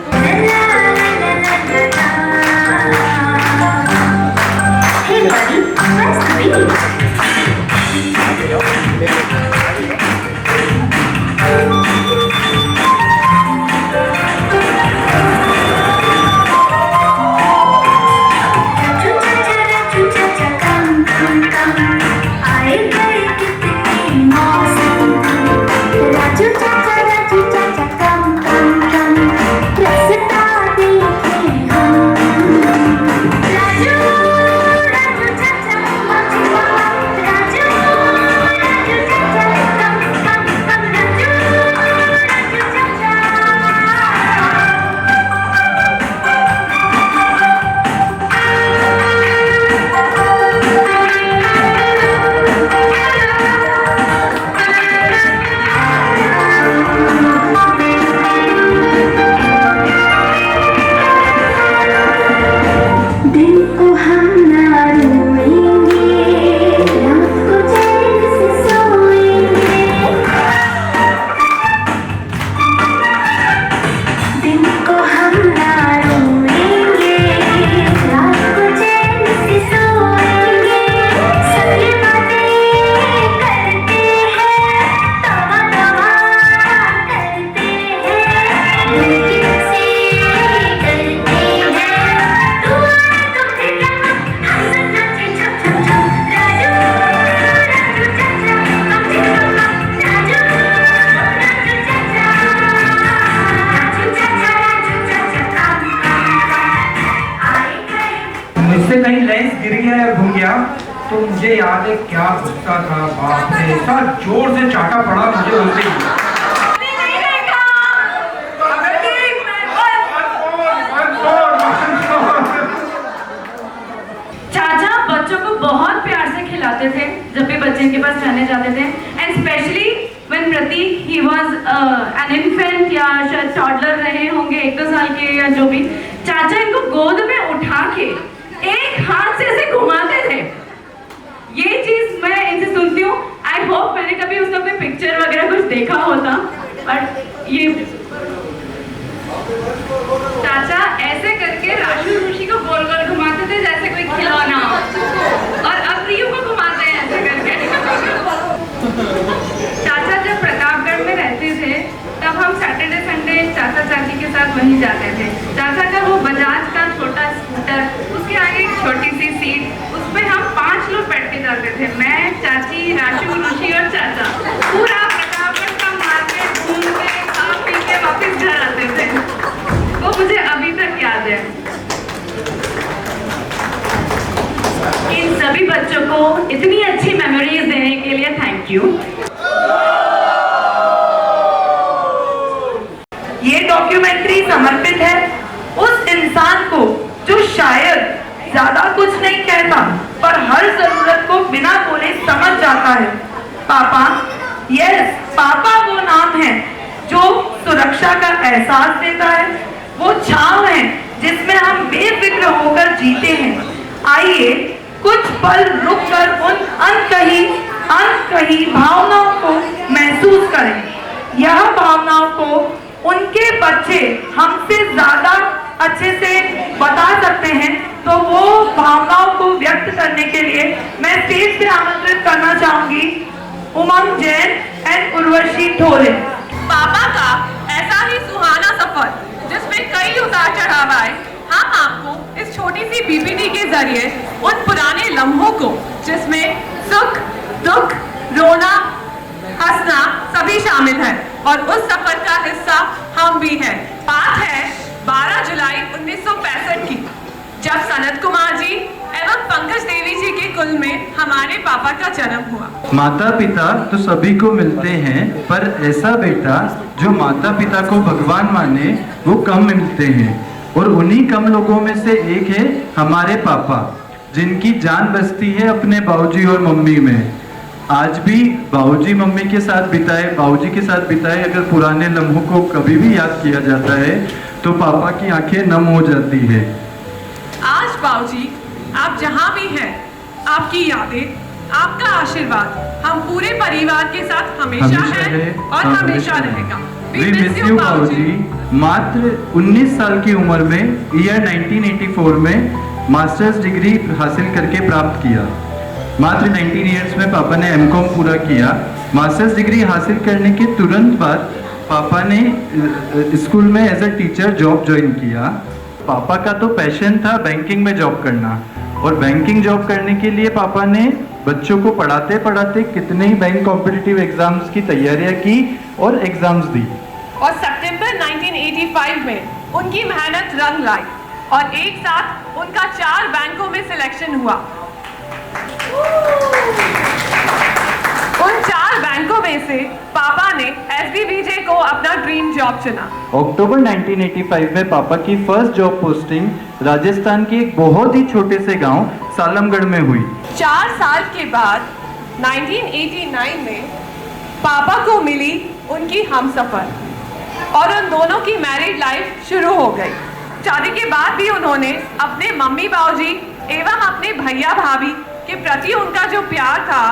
मुझसे कहीं लेंस गिर गया या घूम गया तो मुझे याद है क्या गुस्सा था। बाप रे, इतना जोर से चाटा पड़ा मुझे उल्टी। चाचा बच्चों को बहुत प्यार से खिलाते थे। जब भी बच्चे के पास रहने जाते 1-2 साल के या जो भी, चाचा इनको गोद में उठा के एक हाथ से ऐसे घुमाते थे। ये चीज मैं इनसे सुनती हूँ। आई होप मैंने कभी उसका कोई पिक्चर वगैरह कुछ देखा होता, बट ये चाचा ऐसे करके राशु ऋषि को गोल गोल घुमाते थे जैसे कोई खिलौना हो, और अब रियू को घुमाते हैं ऐसे करके। चाचा जब प्रतापगढ़ में रहते थे तब हम सैटरडे संडे चाचा चाची के साथ वहीं जाते थे। चाचा का वो बजाज का छोटा स्कूटर, उसके आगे एक छोटी सी सीट, उस पर हम 5 लोग बैठ के जाते थे। मैं, चाची, राशु, ऋषि और चाचा पूरा प्रतापगढ़ का मार्केट घूम के खा पी के वापस घर आते थे। वो मुझे अभी तक याद है। इन सभी बच्चों को इतनी अच्छी मेमोरीज देने के लिए थैंक यू। ये डॉक्यूमेंट्री समर्पित है उस इंसान को जो शायद ज्यादा कुछ नहीं कहता पर हर जरूरत को बिना बोले समझ जाता है। पापा, यस, पापा वो नाम है जो सुरक्षा का एहसास देता है, वो छांव है जिसमें हम बेफिक्र होकर जीते हैं। आइए कुछ पल रुककर उन अनकही भावनाओं को महसूस करें। यह भावनाओं को उनके बच्चे हमसे ज्यादा अच्छे से बता सकते हैं, तो वो भावनाओं को व्यक्त करने के लिए मैं स्टेज पे आमंत्रित करना चाहूंगी उमंग जैन एंड उर्वशी ठोरे। पापा का ऐसा ही सुहाना सफर जिसमें कई उतार चढ़ाव आए, हम आपको इस छोटी सी पीपीटी के जरिए उन पुराने लम्हों को जिसमें सुख, दुख, रोना, हंसना सभी शामिल है, और उस सफर का हिस्सा हम भी हैं। बात है 12 जुलाई 1965 की, जब सनत कुमार जी एवं पंकज देवी जी के कुल में हमारे पापा का जन्म हुआ। माता पिता तो सभी को मिलते हैं, पर ऐसा बेटा जो माता पिता को भगवान माने वो कम मिलते हैं, और उन्हीं कम लोगों में से एक है हमारे पापा, जिनकी जान बसती है अपने बाबूजी और मम्मी में। आज भी बाबूजी मम्मी के साथ बिताए, बाबूजी के साथ बिताए अगर पुराने लम्हों को कभी भी याद किया जाता है तो पापा की आंखें नम हो जाती है। आज बाबूजी आप जहाँ भी हैं, आपकी यादें, आपका आशीर्वाद हम पूरे परिवार के साथ हमेशा है और हमेशा रहेगा। We miss you बाबूजी। मात्र 19 साल की उम्र में ईयर 1984 में मास्टर्स डिग्री हासिल करके प्राप्त किया। मात्र 19 इयर्स में पापा ने एमकॉम पूरा किया। मास्टर्स डिग्री हासिल करने के तुरंत बाद पापा ने स्कूल में as a teacher job join किया। पापा का तो पैशन था बैंकिंग में जॉब करना, और बैंकिंग जॉब करने के लिए पापा ने बच्चों को पढ़ाते पढ़ाते कितने ही बैंक कॉम्पिटिटिव एग्जाम्स की तैयारियां की और एग्जाम्स दी। और सितंबर 1985 में उनकी मेहनत रंग लाई और एक साथ उनका 4 बैंकों में सिलेक्शन हुआ। उन 4 बैंकों में से पापा ने SBBJ को अपना ड्रीम जॉब चुना। अक्टूबर 1985 में पापा की फर्स्ट जॉब पोस्टिंग राजस्थान के एक बहुत ही छोटे से गांव सालमगढ़ में हुई। 4 साल के बाद 1989 में पापा को मिली उनकी हमसफर, और उन दोनों की मैरिड लाइफ शुरू हो गई। शादी के बाद भी उन्होंने अपने मम्मी बाबूजी एवं अपने भैया भाभी के प्रति उनका जो प्यार था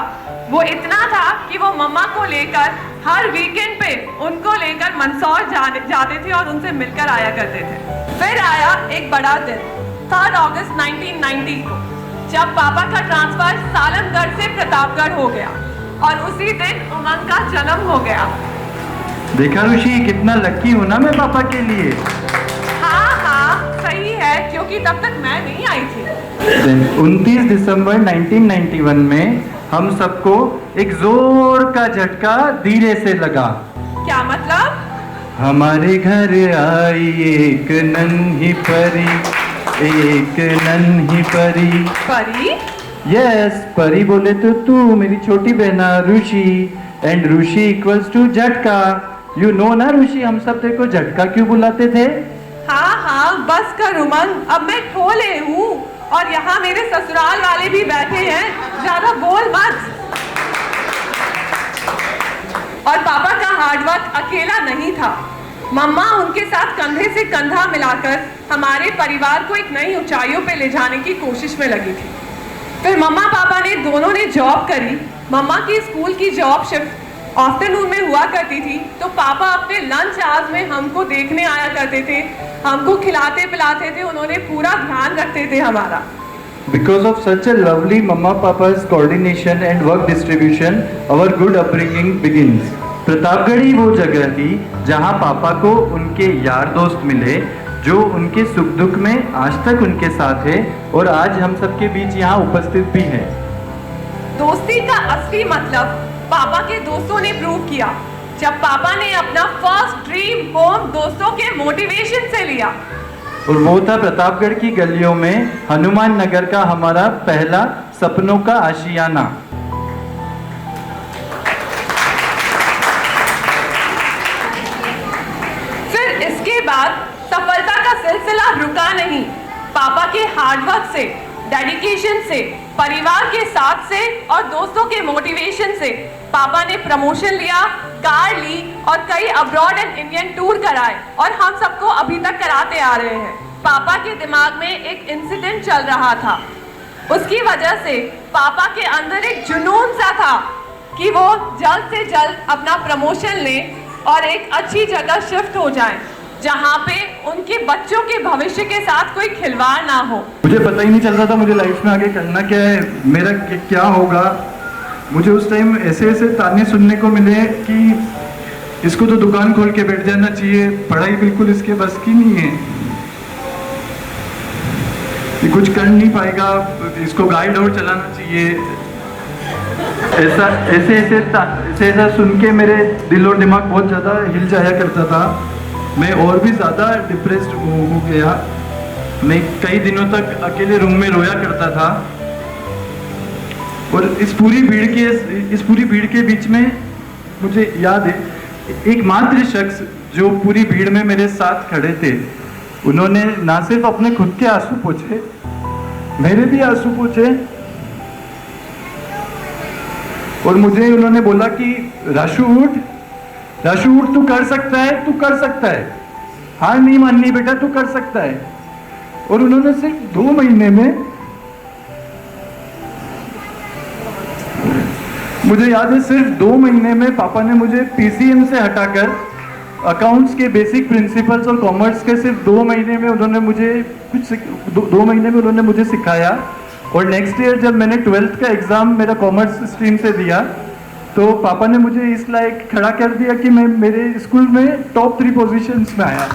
वो इतना था कि वो मम्मा को लेकर हर वीकेंड पे उनको लेकर मंदसौर जाते थे और उनसे मिलकर आया करते थे। फिर आया एक बड़ा दिन, 3 अगस्त 1990 को, जब पापा का ट्रांसफर सालमगढ़ से प्रतापगढ़ हो गया और उसी दिन उमंग का जन्म हो गया। देखा ऋषि, कितना लकी हूं ना मैं पापा के लिए। हाँ, सही है, क्योंकि तब तक मैं नहीं आई थी। 29 दिसंबर 1991 में हम सबको एक जोर का झटका धीरे से लगा। क्या मतलब? हमारे घर आई एक नन्ही परी, एक नन्ही परी। परी? यस, परी बोले तो तू, मेरी छोटी बहना ऋषि, एंड ऋषि इक्वल्स टू झटका। यू नो ना ऋषि, हम सब तेरे को झटका क्यों बुलाते थे? हाँ, बस कर उमंग, अब मैं ठोले हूँ और यहाँ मेरे ससुराल वाले भी बैठे हैं, ज्यादा बोल मत। और पापा का हार्डवर्क अकेला नहीं था, मम्मा उनके साथ कंधे से कंधा मिलाकर हमारे परिवार को एक नई ऊंचाइयों पे ले जाने की कोशिश में लगी थी। फिर मम्मा पापा ने दोनों ने जॉब करी। मम्मा की स्कूल की जॉब शिफ्ट आफ्टरनून में हुआ करती थी, तो पापा अपने लंच आवर्स में हमको देखने आया करते थे, हमको खिलाते पिलाते थे, उन्होंने पूरा ध्यान रखते थे हमारा। Because of such a lovely Mama Papa's coordination and work distribution, our good upbringing begins. Pratapgarh ही वो जगह थी जहाँ पापा को उनके यार दोस्त मिले जो उनके सुख दुख में आज तक उनके साथ है और आज हम सबके बीच यहाँ उपस्थित भी है। दोस्ती का असली मतलब पापा के दोस्तों ने प्रूव किया जब पापा ने अपना फर्स्ट ड्रीम होम दोस्तों के मोटिवेशन से लिया। और वो था प्रतापगढ़ की गलियों में हनुमान नगर का हमारा पहला सपनों का आशियाना। फिर इसके बाद सफलता का सिलसिला रुका नहीं। पापा के हार्डवर्क से, डेडिकेशन से, परिवार के साथ से और दोस्तों के मोटिवेशन से पापा ने प्रमोशन लिया, कार ली और कई अब्रॉड एंड इंडियन टूर कराए और हम सबको अभी तक कराते आ रहे हैं। पापा के दिमाग में एक इंसिडेंट चल रहा था, उसकी वजह से पापा के अंदर एक जुनून सा था कि वो जल्द से जल्द अपना प्रमोशन लें और एक अच्छी जगह शिफ्ट हो जाएं, जहाँ पे उनके बच्चों के भविष्य के साथ कोई खिलवाड़ ना हो। मुझे पता ही नहीं चल रहा था मुझे लाइफ में आगे करना क्या है, मेरा क्या होगा। मुझे उस टाइम ऐसे ऐसे ताने सुनने को मिले कि इसको तो दुकान खोल के बैठ जाना चाहिए, पढ़ाई बिल्कुल इसके बस की नहीं है, ये कुछ कर नहीं पाएगा, इसको गाइड और चलाना चाहिए। ऐसा सुन के मेरे दिल और दिमाग बहुत ज़्यादा हिल जाया करता था। मैं और भी ज़्यादा डिप्रेस्ड हो गया। मैं कई दिनों तक अकेले रूम में रोया करता था। और इस पूरी भीड़ के बीच में मुझे याद है एकमात्र शख्स जो पूरी भीड़ में मेरे साथ खड़े थे, उन्होंने ना सिर्फ अपने खुद के आंसू पोंछे, मेरे भी आंसू पोंछे और मुझे उन्होंने बोला कि राशु उठ, तू कर सकता है, तू कर सकता है, हार नहीं माननी बेटा, तू कर सकता है। और उन्होंने सिर्फ 2 महीने में, मुझे याद है सिर्फ 2 महीने में पापा ने मुझे पीसीएम से हटाकर अकाउंट्स के बेसिक प्रिंसिपल्स और कॉमर्स के सिर्फ 2 महीने में उन्होंने मुझे दो महीने में उन्होंने मुझे सिखाया। और नेक्स्ट ईयर जब मैंने 12th का एग्जाम मेरा कॉमर्स स्ट्रीम से दिया तो पापा ने मुझे इस लायक खड़ा कर दिया कि मैं मेरे स्कूल में टॉप 3 पोजीशंस में आया।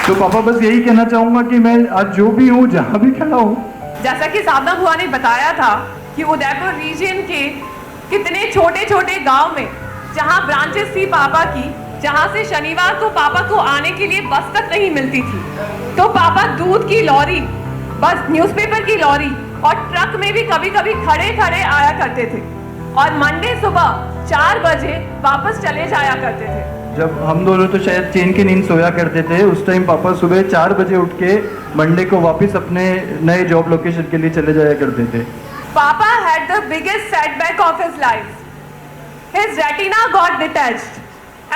तो पापा बस यही कहना चाहूंगा कि मैं आज जो भी हूँ, जहाँ भी खड़ा हूँ, जैसा कि साधना बुआ ने बताया था कि उदयपुर रीजन के कितने छोटे छोटे गांव में जहां ब्रांचेस थी पापा की, जहां से शनिवार को पापा को आने के लिए बस तक नहीं मिलती थी, तो पापा दूध की लॉरी, बस न्यूज़पेपर की लॉरी और ट्रक में भी कभी कभी खड़े खड़े आया करते थे और मंडे सुबह 4 बजे वापस चले जाया करते थे। जब हम दोनों तो शायद चैन की नींद सोया करते थे, उस टाइम पापा सुबह 4 बजे उठ के मंडे को वापस अपने नए जॉब लोकेशन के लिए चले जाया करते थे। Papa had the biggest setback of his life. His retina got detached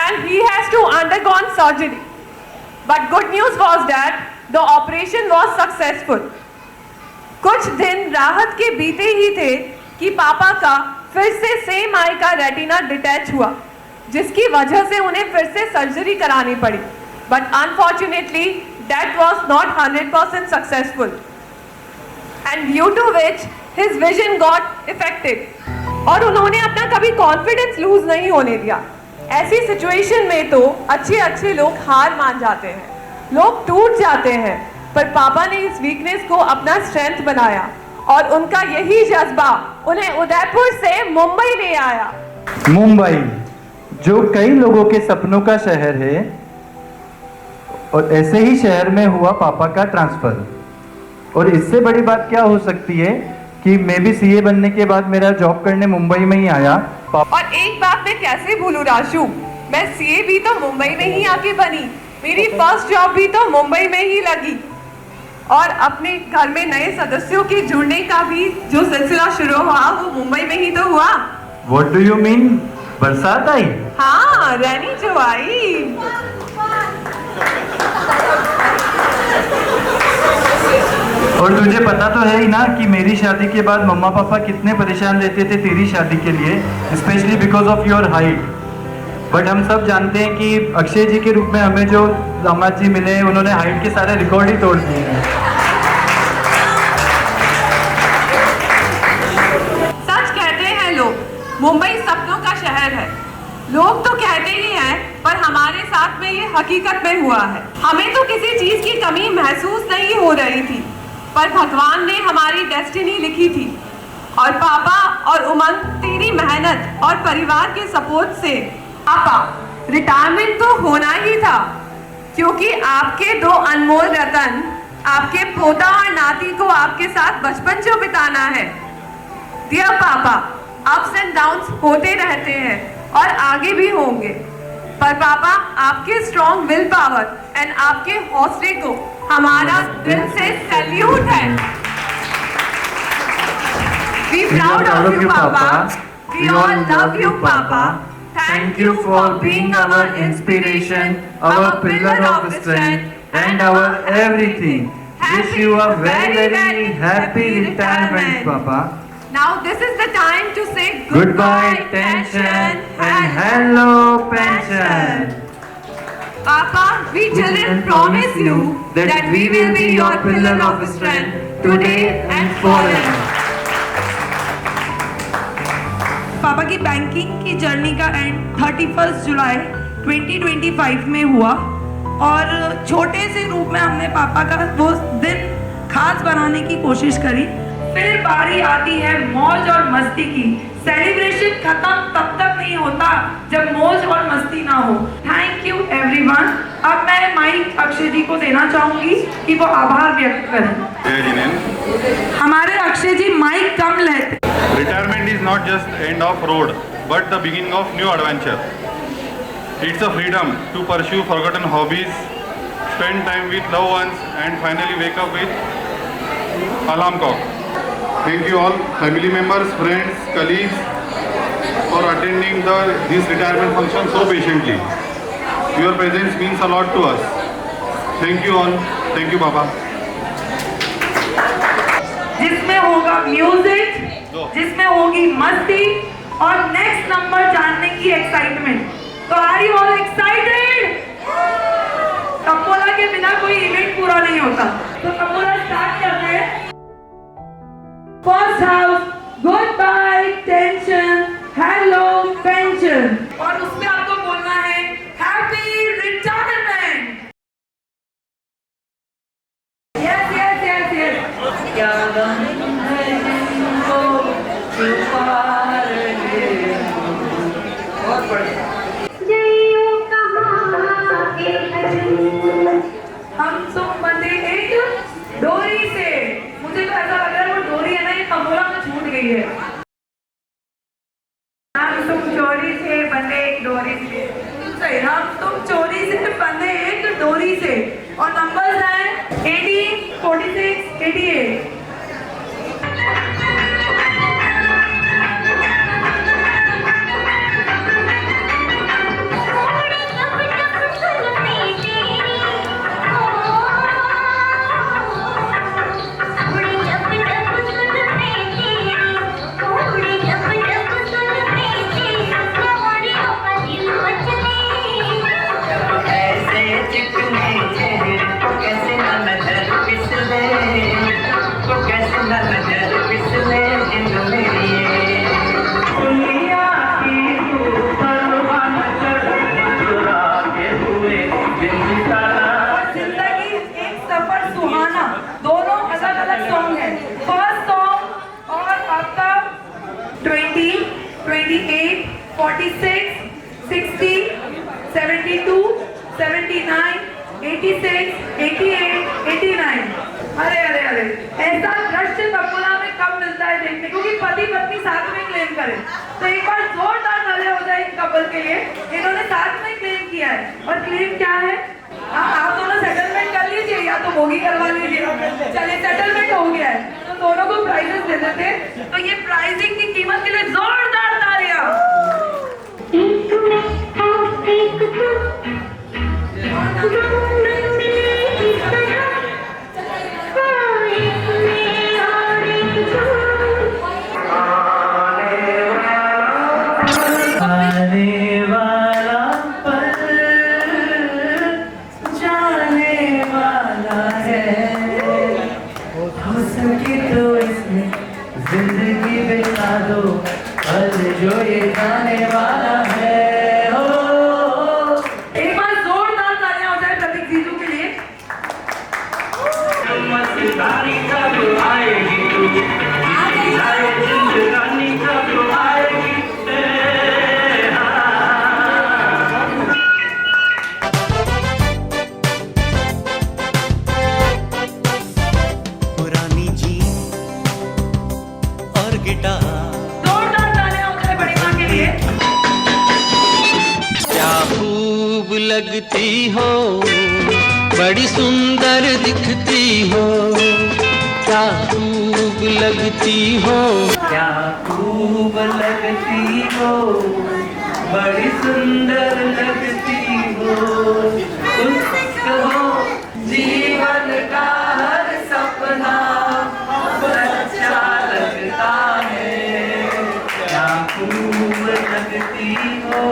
and he has to undergone surgery. But good news was that the operation was successful. कुछ दिन राहत के बीते ही थे कि पापा का फिर से सेम आई का रेटिना डिटैच हुआ, जिसकी वजह से उन्हें फिर से सर्जरी करानी पड़ी। But unfortunately, that was not 100% successful. And due to which his vision got affected. और उन्होंने अपना कभी कॉन्फिडेंस लूज नहीं होने दिया। ऐसी सिचुएशन में तो अच्छे लोग हार मान जाते हैं, लोग टूट जाते हैं, पर पापा ने इस वीकनेस को अपना स्ट्रेंथ बनाया और उनका यही जज्बा उन्हें उदयपुर से मुंबई ले आया। मुंबई जो कई लोगों के सपनों का शहर है, और ऐसे ही शहर में हुआ पापा का ट्रांसफर। और इससे बड़ी बात क्या हो सकती है कि मैं भी सीए बनने के बाद मेरा जॉब करने मुंबई में ही आया। और एक बात मैं कैसे भूलूं राशु, मैं सीए भी तो मुंबई में ही आके बनी, मेरी फर्स्ट जॉब भी तो मुंबई में ही लगी, और अपने घर में नए सदस्यों के जुड़ने का भी जो सिलसिला शुरू हुआ वो मुंबई में ही तो हुआ। What do you mean? बरसात आई? हाँ, रैनी जो आई। और तुझे पता तो है ही ना कि मेरी शादी के बाद मम्मा पापा कितने परेशान रहते थे तेरी शादी के लिए, specially because of your height. But हम सब जानते हैं कि अक्षय जी के रूप में हमें जो दामाद जी मिले, उन्होंने हाइट के सारे रिकॉर्ड ही तोड़ दिए हैं। सच कहते हैं लोग, मुंबई सपनों का शहर है। लोग तो कहते ही हैं, पर हमारे साथ में ये हकीकत में हुआ है। हमें तो किसी चीज की कमी महसूस नहीं हो रही थी, पर भगवान ने हमारी डेस्टिनी लिखी थी। और पापा और उमंग, तेरी मेहनत और परिवार के सपोर्ट से पापा रिटायरमेंट तो होना ही था, क्योंकि आपके दो अनमोल रतन, आपके पोता और नाती को आपके साथ बचपन जो बिताना है। डियर पापा, अप्स एंड डाउन्स होते रहते हैं और आगे भी होंगे, पर पापा आपके स्ट्रॉन्ग विल पावर एंड आपके हौसले को हमारा दिल से सैल्यूट है। We proud of you, Papa. We all love you, Papa. Thank you for being our inspiration, our pillar of strength, and our everything. Wish you a very, very happy retirement, Papa. Now this is the time to say Goodbye, tension, and hello, pension. Papa, we children promise you that we will be your pillar of strength today and forever. पापा की banking की journey का and 31 जुलाई 2025 में हुआ और छोटे से रूप में हमने पापा का वो दिन खास बनाने की कोशिश करी। फिर बारी आती है मौज और मस्ती की। सेलिब्रेशन खत्म तब तक नहीं होता जब मौज और मस्ती ना हो। Thank you everyone. अब मैं माइक अक्षय जी को देना चाहूंगी कि वो आभार व्यक्त करें। हमारे अक्षय जी माइक कम लेते। Retirement is not just end of road, but the beginning of new adventure. It's a freedom to pursue forgotten hobbies, spend time with loved ones, and finally wake up with alarm clock. Thank you all, family members, friends, colleagues, for attending this retirement function so patiently. Your presence means a lot to us. Thank you all. Thank you, Baba. जिसमें होगा music, जिसमें होगी मस्ती और next number जानने की excitement. तो are you all excited? Tambola के बिना कोई इवेंट पूरा नहीं होता। तो तंबोला स्टार्ट करते हैं। First house, good by tension, hello pension, और उसमें आपको बोलना है happy retirement. Yes yes yes yes. हम तुम बंधे एक डोरी से। मुझे तो ऐसा लग रहा है वो डोरी है ना, ये तंबोला में छूट गई है। हम तुम चोरी से बंधे एक डोरी से। सही, हम तुम चोरी से बंधे एक डोरी से। और नंबर्स हैं 18, 46, 88। अरे अरे अरे, ऐसा दृश्य तंबोला में कम मिलता है देखने को कि पति पत्नी साथ में क्लेम करें। तो एक बार जोरदार ताली हो जाए इन कपल के लिए। इन्होंने साथ में क्लेम किया है, और क्लेम क्या है? आप दोनों सेटलमेंट कर लीजिए या तो बोगी करवा लीजिए। चलिए, सेटलमेंट हो गया है तो दोनों को प्राइजेस दे देते। तो ये प्राइजिंग की कीमत के लिए जोरदार तालियां। आने वाला पल जाने वाला है, हो सके तो इसमें जिंदगी बिता दो, पल जो ये जाने वाला है। एक बार जोरदार तालियां हो जाए प्रतीक जीजू के लिए। मस्तानी कब आएगी तू, जिंदगानी कब आएगी। पुरानी जीप और गिटार, जोरदार तालियां हो जाए बड़ी मां के लिए। क्या खूब लगती हो, बड़ी सुंदर दिखती हो, क्या खूब लगती हो, क्या खूब लगती हो, बड़ी सुंदर लगती हो, हो जीवन का हर सपना अच्छा लगता है, क्या खूब लगती हो।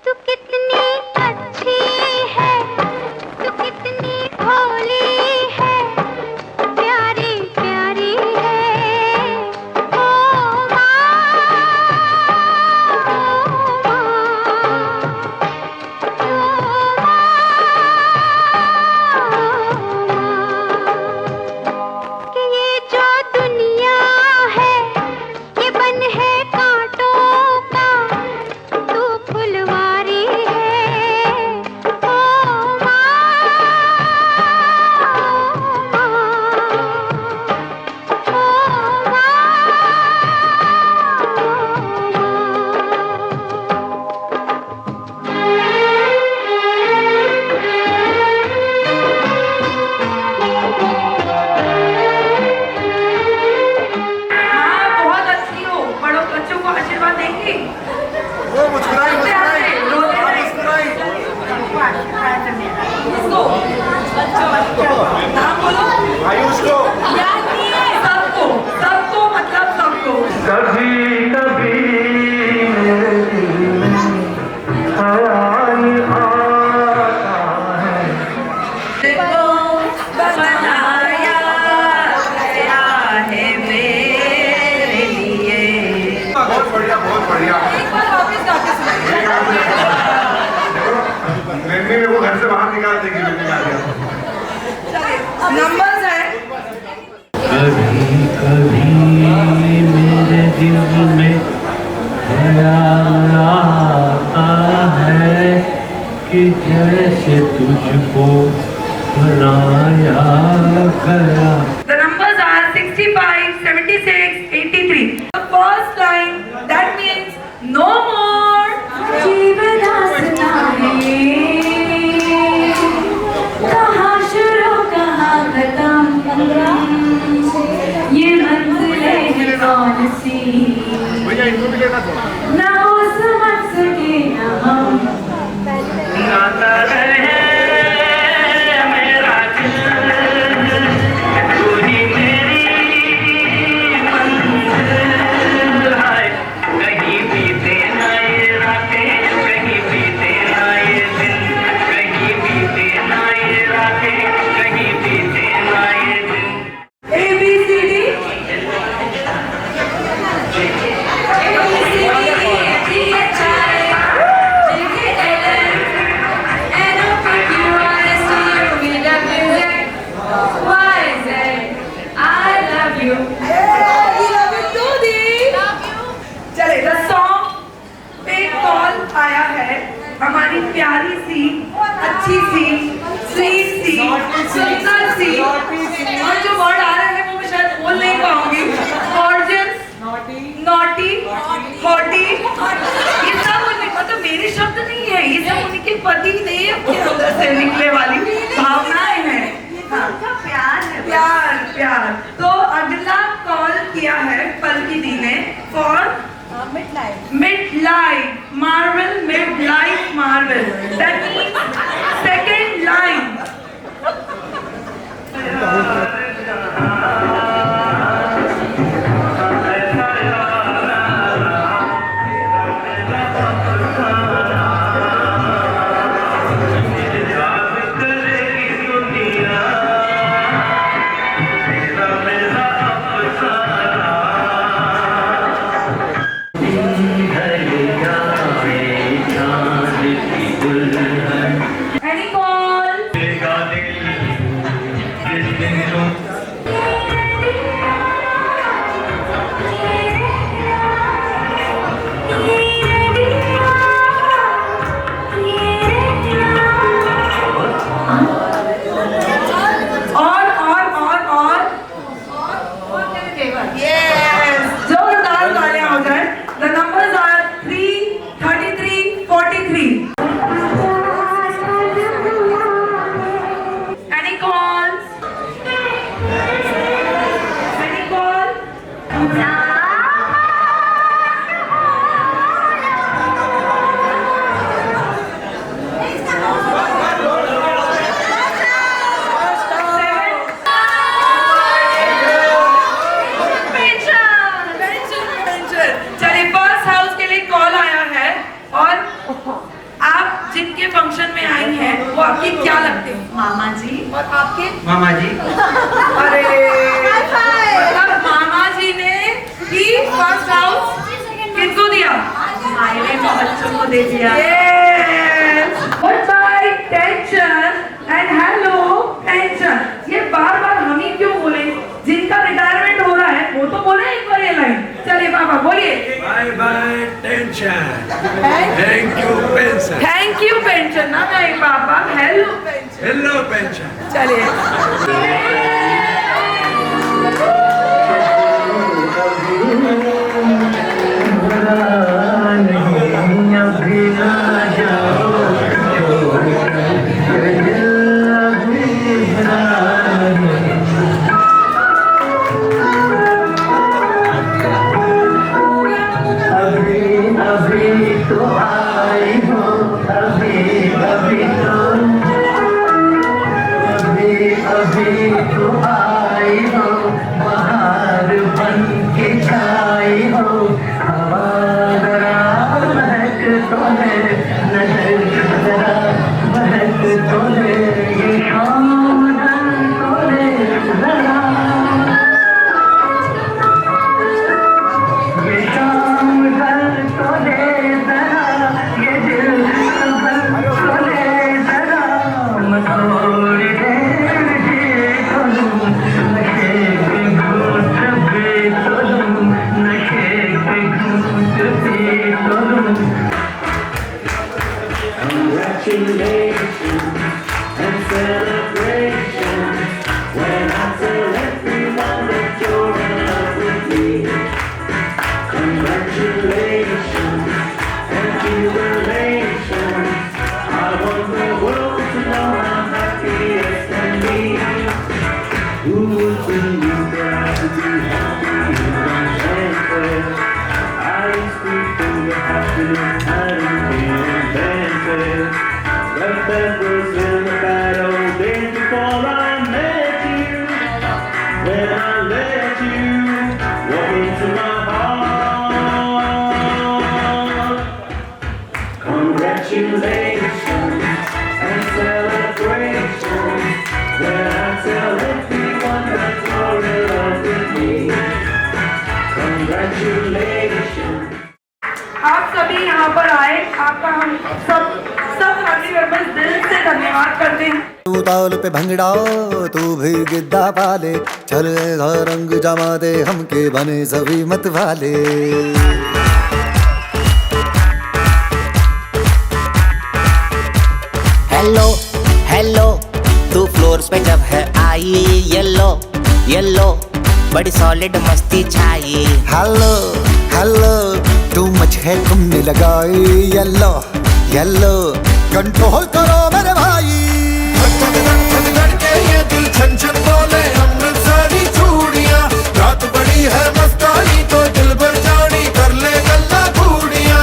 तू कितनी अच्छी है, तू कितनी भोली है, प्यारी प्यारी है, ओ कि ये जो दुनिया है ये बन है कांटों का, तू फुलवारी है, ओ हाँ बहुत अच्छी हो, बड़ों बच्चों को आशीर्वाद देंगी। वो मुस्कुराई नाम बोलो। आयुष को याद नहीं है, सबको सबको मतलब सबको। कभी कभी मेरे दिल में ख्याल आता है, देखो बनाया गया है मेरे लिए। बहुत बढ़िया बहुत बढ़िया। एक बार वापस गा के सुनाइए। मम्मी मेरे को घर से बाहर निकाल देगी, मैंने गा दिया। नंबर्स है। कभी कभी मेरे दिल में ख्याल आता है कि जैसे तुझको बनाया गया। The numbers are 65, 76, 83. The first line that means no more. जीवन आसना है, कहाँ शुरू कहाँ खत्म, ये मंजिलें हैं कौन सी, ना वो समझ सके ना हम। गाता रहे मेरा दिल, तू ही मेरी मंजिल है, कहीं बीते ना ये रातें, कहीं बीते ना ये दिन, कहीं बीते ना ये रातें, कहीं बीते ना ये दिन। A B C D चले द सॉन्ग पे कॉल आया है, हमारी प्यारी सी अच्छी सी स्वीट सी सुंदर सी, और जो वर्ड आ रहे हैं वो मैं शायद बोल नहीं पाऊंगी, गॉर्जियस, नॉटी, हॉटी, ये सब मतलब मेरे शब्द नहीं है, ये सब उनके पति देव के अंदर से निकले वाली भावनाएं हैं। हाँ, प्यार है, प्यार प्यार। तो अगला कॉल किया है पलकी दी ने for midlife marvel, midlife marvel, that means second line. Any call? Yes, जोरदार तालियां हो जाए। The numbers are 3, 33, 43. Any calls? Any calls? चलिए फर्स्ट हाउस के लिए कॉल आया है और आप जिनके फंक्शन में आई हैं वो आपकी क्या लगते हैं? मामा जी। और आपके? मामा जी। अरे मतलब मामा जी ने ही फर्स्ट हाउस किसको दिया? मेरे बच्चों को दे दिया। Good by tension and hello tension. ये बार बार हम ही क्यों बोले? जिनका रिटायरमेंट हो रहा है वो तो बोले एक बार ये लाइन। चलिए पापा बोलिए। Bye bye tension, thank you pension. Thank you pension ना नहीं पापा, हेलो पेंशन। Hello pension. चलिए आप सभी यहाँ पर आए, आपका हम सब फैमिली मेंबर्स दिल से धन्यवाद करते हैं। तू ताल पे भंगड़ा तू भी गिद्दा पाले, चल ऐसा रंग जमा दे हमके बने सभी मत वाले। हेलो हेलो तू फ्लोर्स पे जब है आई, येलो येलो बड़ी सॉलिड मस्ती छाई। हेलो हेलो तू मच है तुमने लगाई, येलो येलो कंट्रोल करो मेरे भाई। धड़के ये दिल छन छन बोले अमृतसरी चूड़ियां, रात बड़ी है मस्तानी तो दिल भर जानी कर ले गल्ला बूढ़ियां।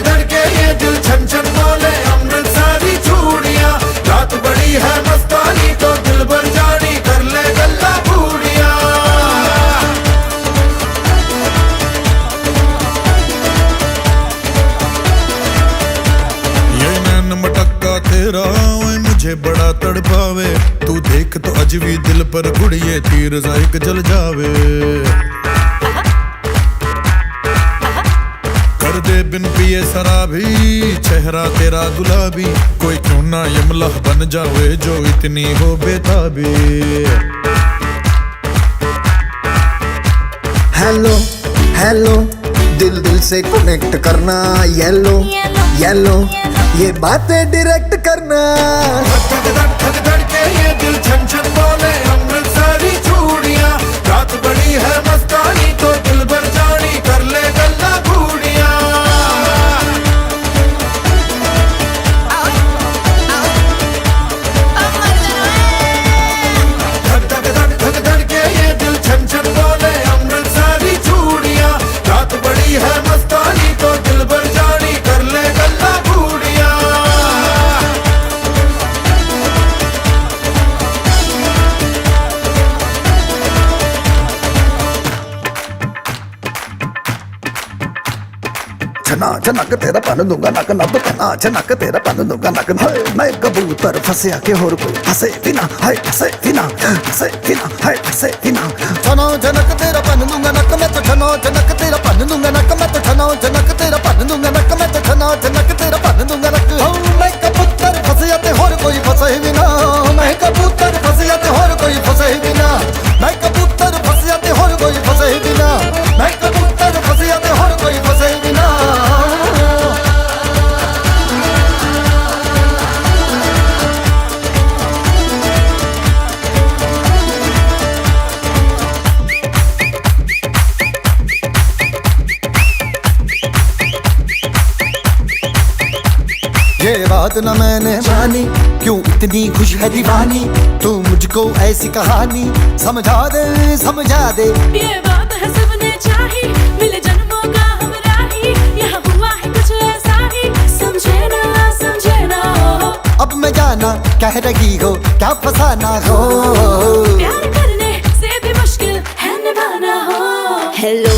धड़के ये दिल छन छन बोले अमृतसरी चूड़ियां, रात बड़ी है मस्तानी तो दिल भर जानी कर ले गल्ला बूढ़ियां। ये नैन मटक्का तेरा ओए मुझे बड़ा तड़पावे, तू देख तो अज भी दिल पर गुड़िए तीर जाइक जल जावे। कर दे बिन पिए शराबी चेहरा तेरा गुलाबी, कोई क्यों ना यमला बन जावे जो इतनी हो बेताबी। हेलो हेलो दिल दिल से कनेक्ट करना, येलो येलो ये बातें डायरेक्ट करना। धड़के ये दिल छन छन बोले अमृतसरी चूड़ियां, रात बड़ी है मस्तानी तो दिल भर जानी कर ले गल्ला बूढ़ियां। धड़के ये दिल छन छन बोले अमृतसरी चूड़ियां, रात बड़ी है मस्तानी तो दिल भर जानी कर ले गल्ला बूढ़ियां। छना छनक तेरा पन दूंगा नक नब, छना छनक तेरा पन दूंगा नक। मैं कबूतर फंसया के होर कोई फंसे बिना, हाय फंसे बिना, फंसे बिना, हाय फंसे बिना। छनो छनक तेरा पन दूंगा नक, मैं तो छनो छनक तेरा पन दूंगा नक, मैं तो छनो छनक तेरा पन दूंगा नक, मैं तो छनो छनक तेरा पन दूंगा नक। मैं कबूतर फंसया ते होर कोई फंसे बिना, मैं कबूतर फंसया ते होर कोई फंसे बिना, मैं कबूतर फंसया ते होर कोई फंसे बिना, मैं कबूतर फंसया ते होर कोई फंसे बिना। ये बात न मैंने मानी, क्यों इतनी खुश है दीवानी, तू मुझको ऐसी कहानी समझा दे समझा दे। ये बात है सबने चाही, मिले जन्मों का हम राही, यहाँ हुआ है कुछ ऐसा ही, समझे ना हो। अब मैं जाना कह रही हो क्या फसाना हो, प्यार करने से भी मुश्किल है निभाना हो। हेलो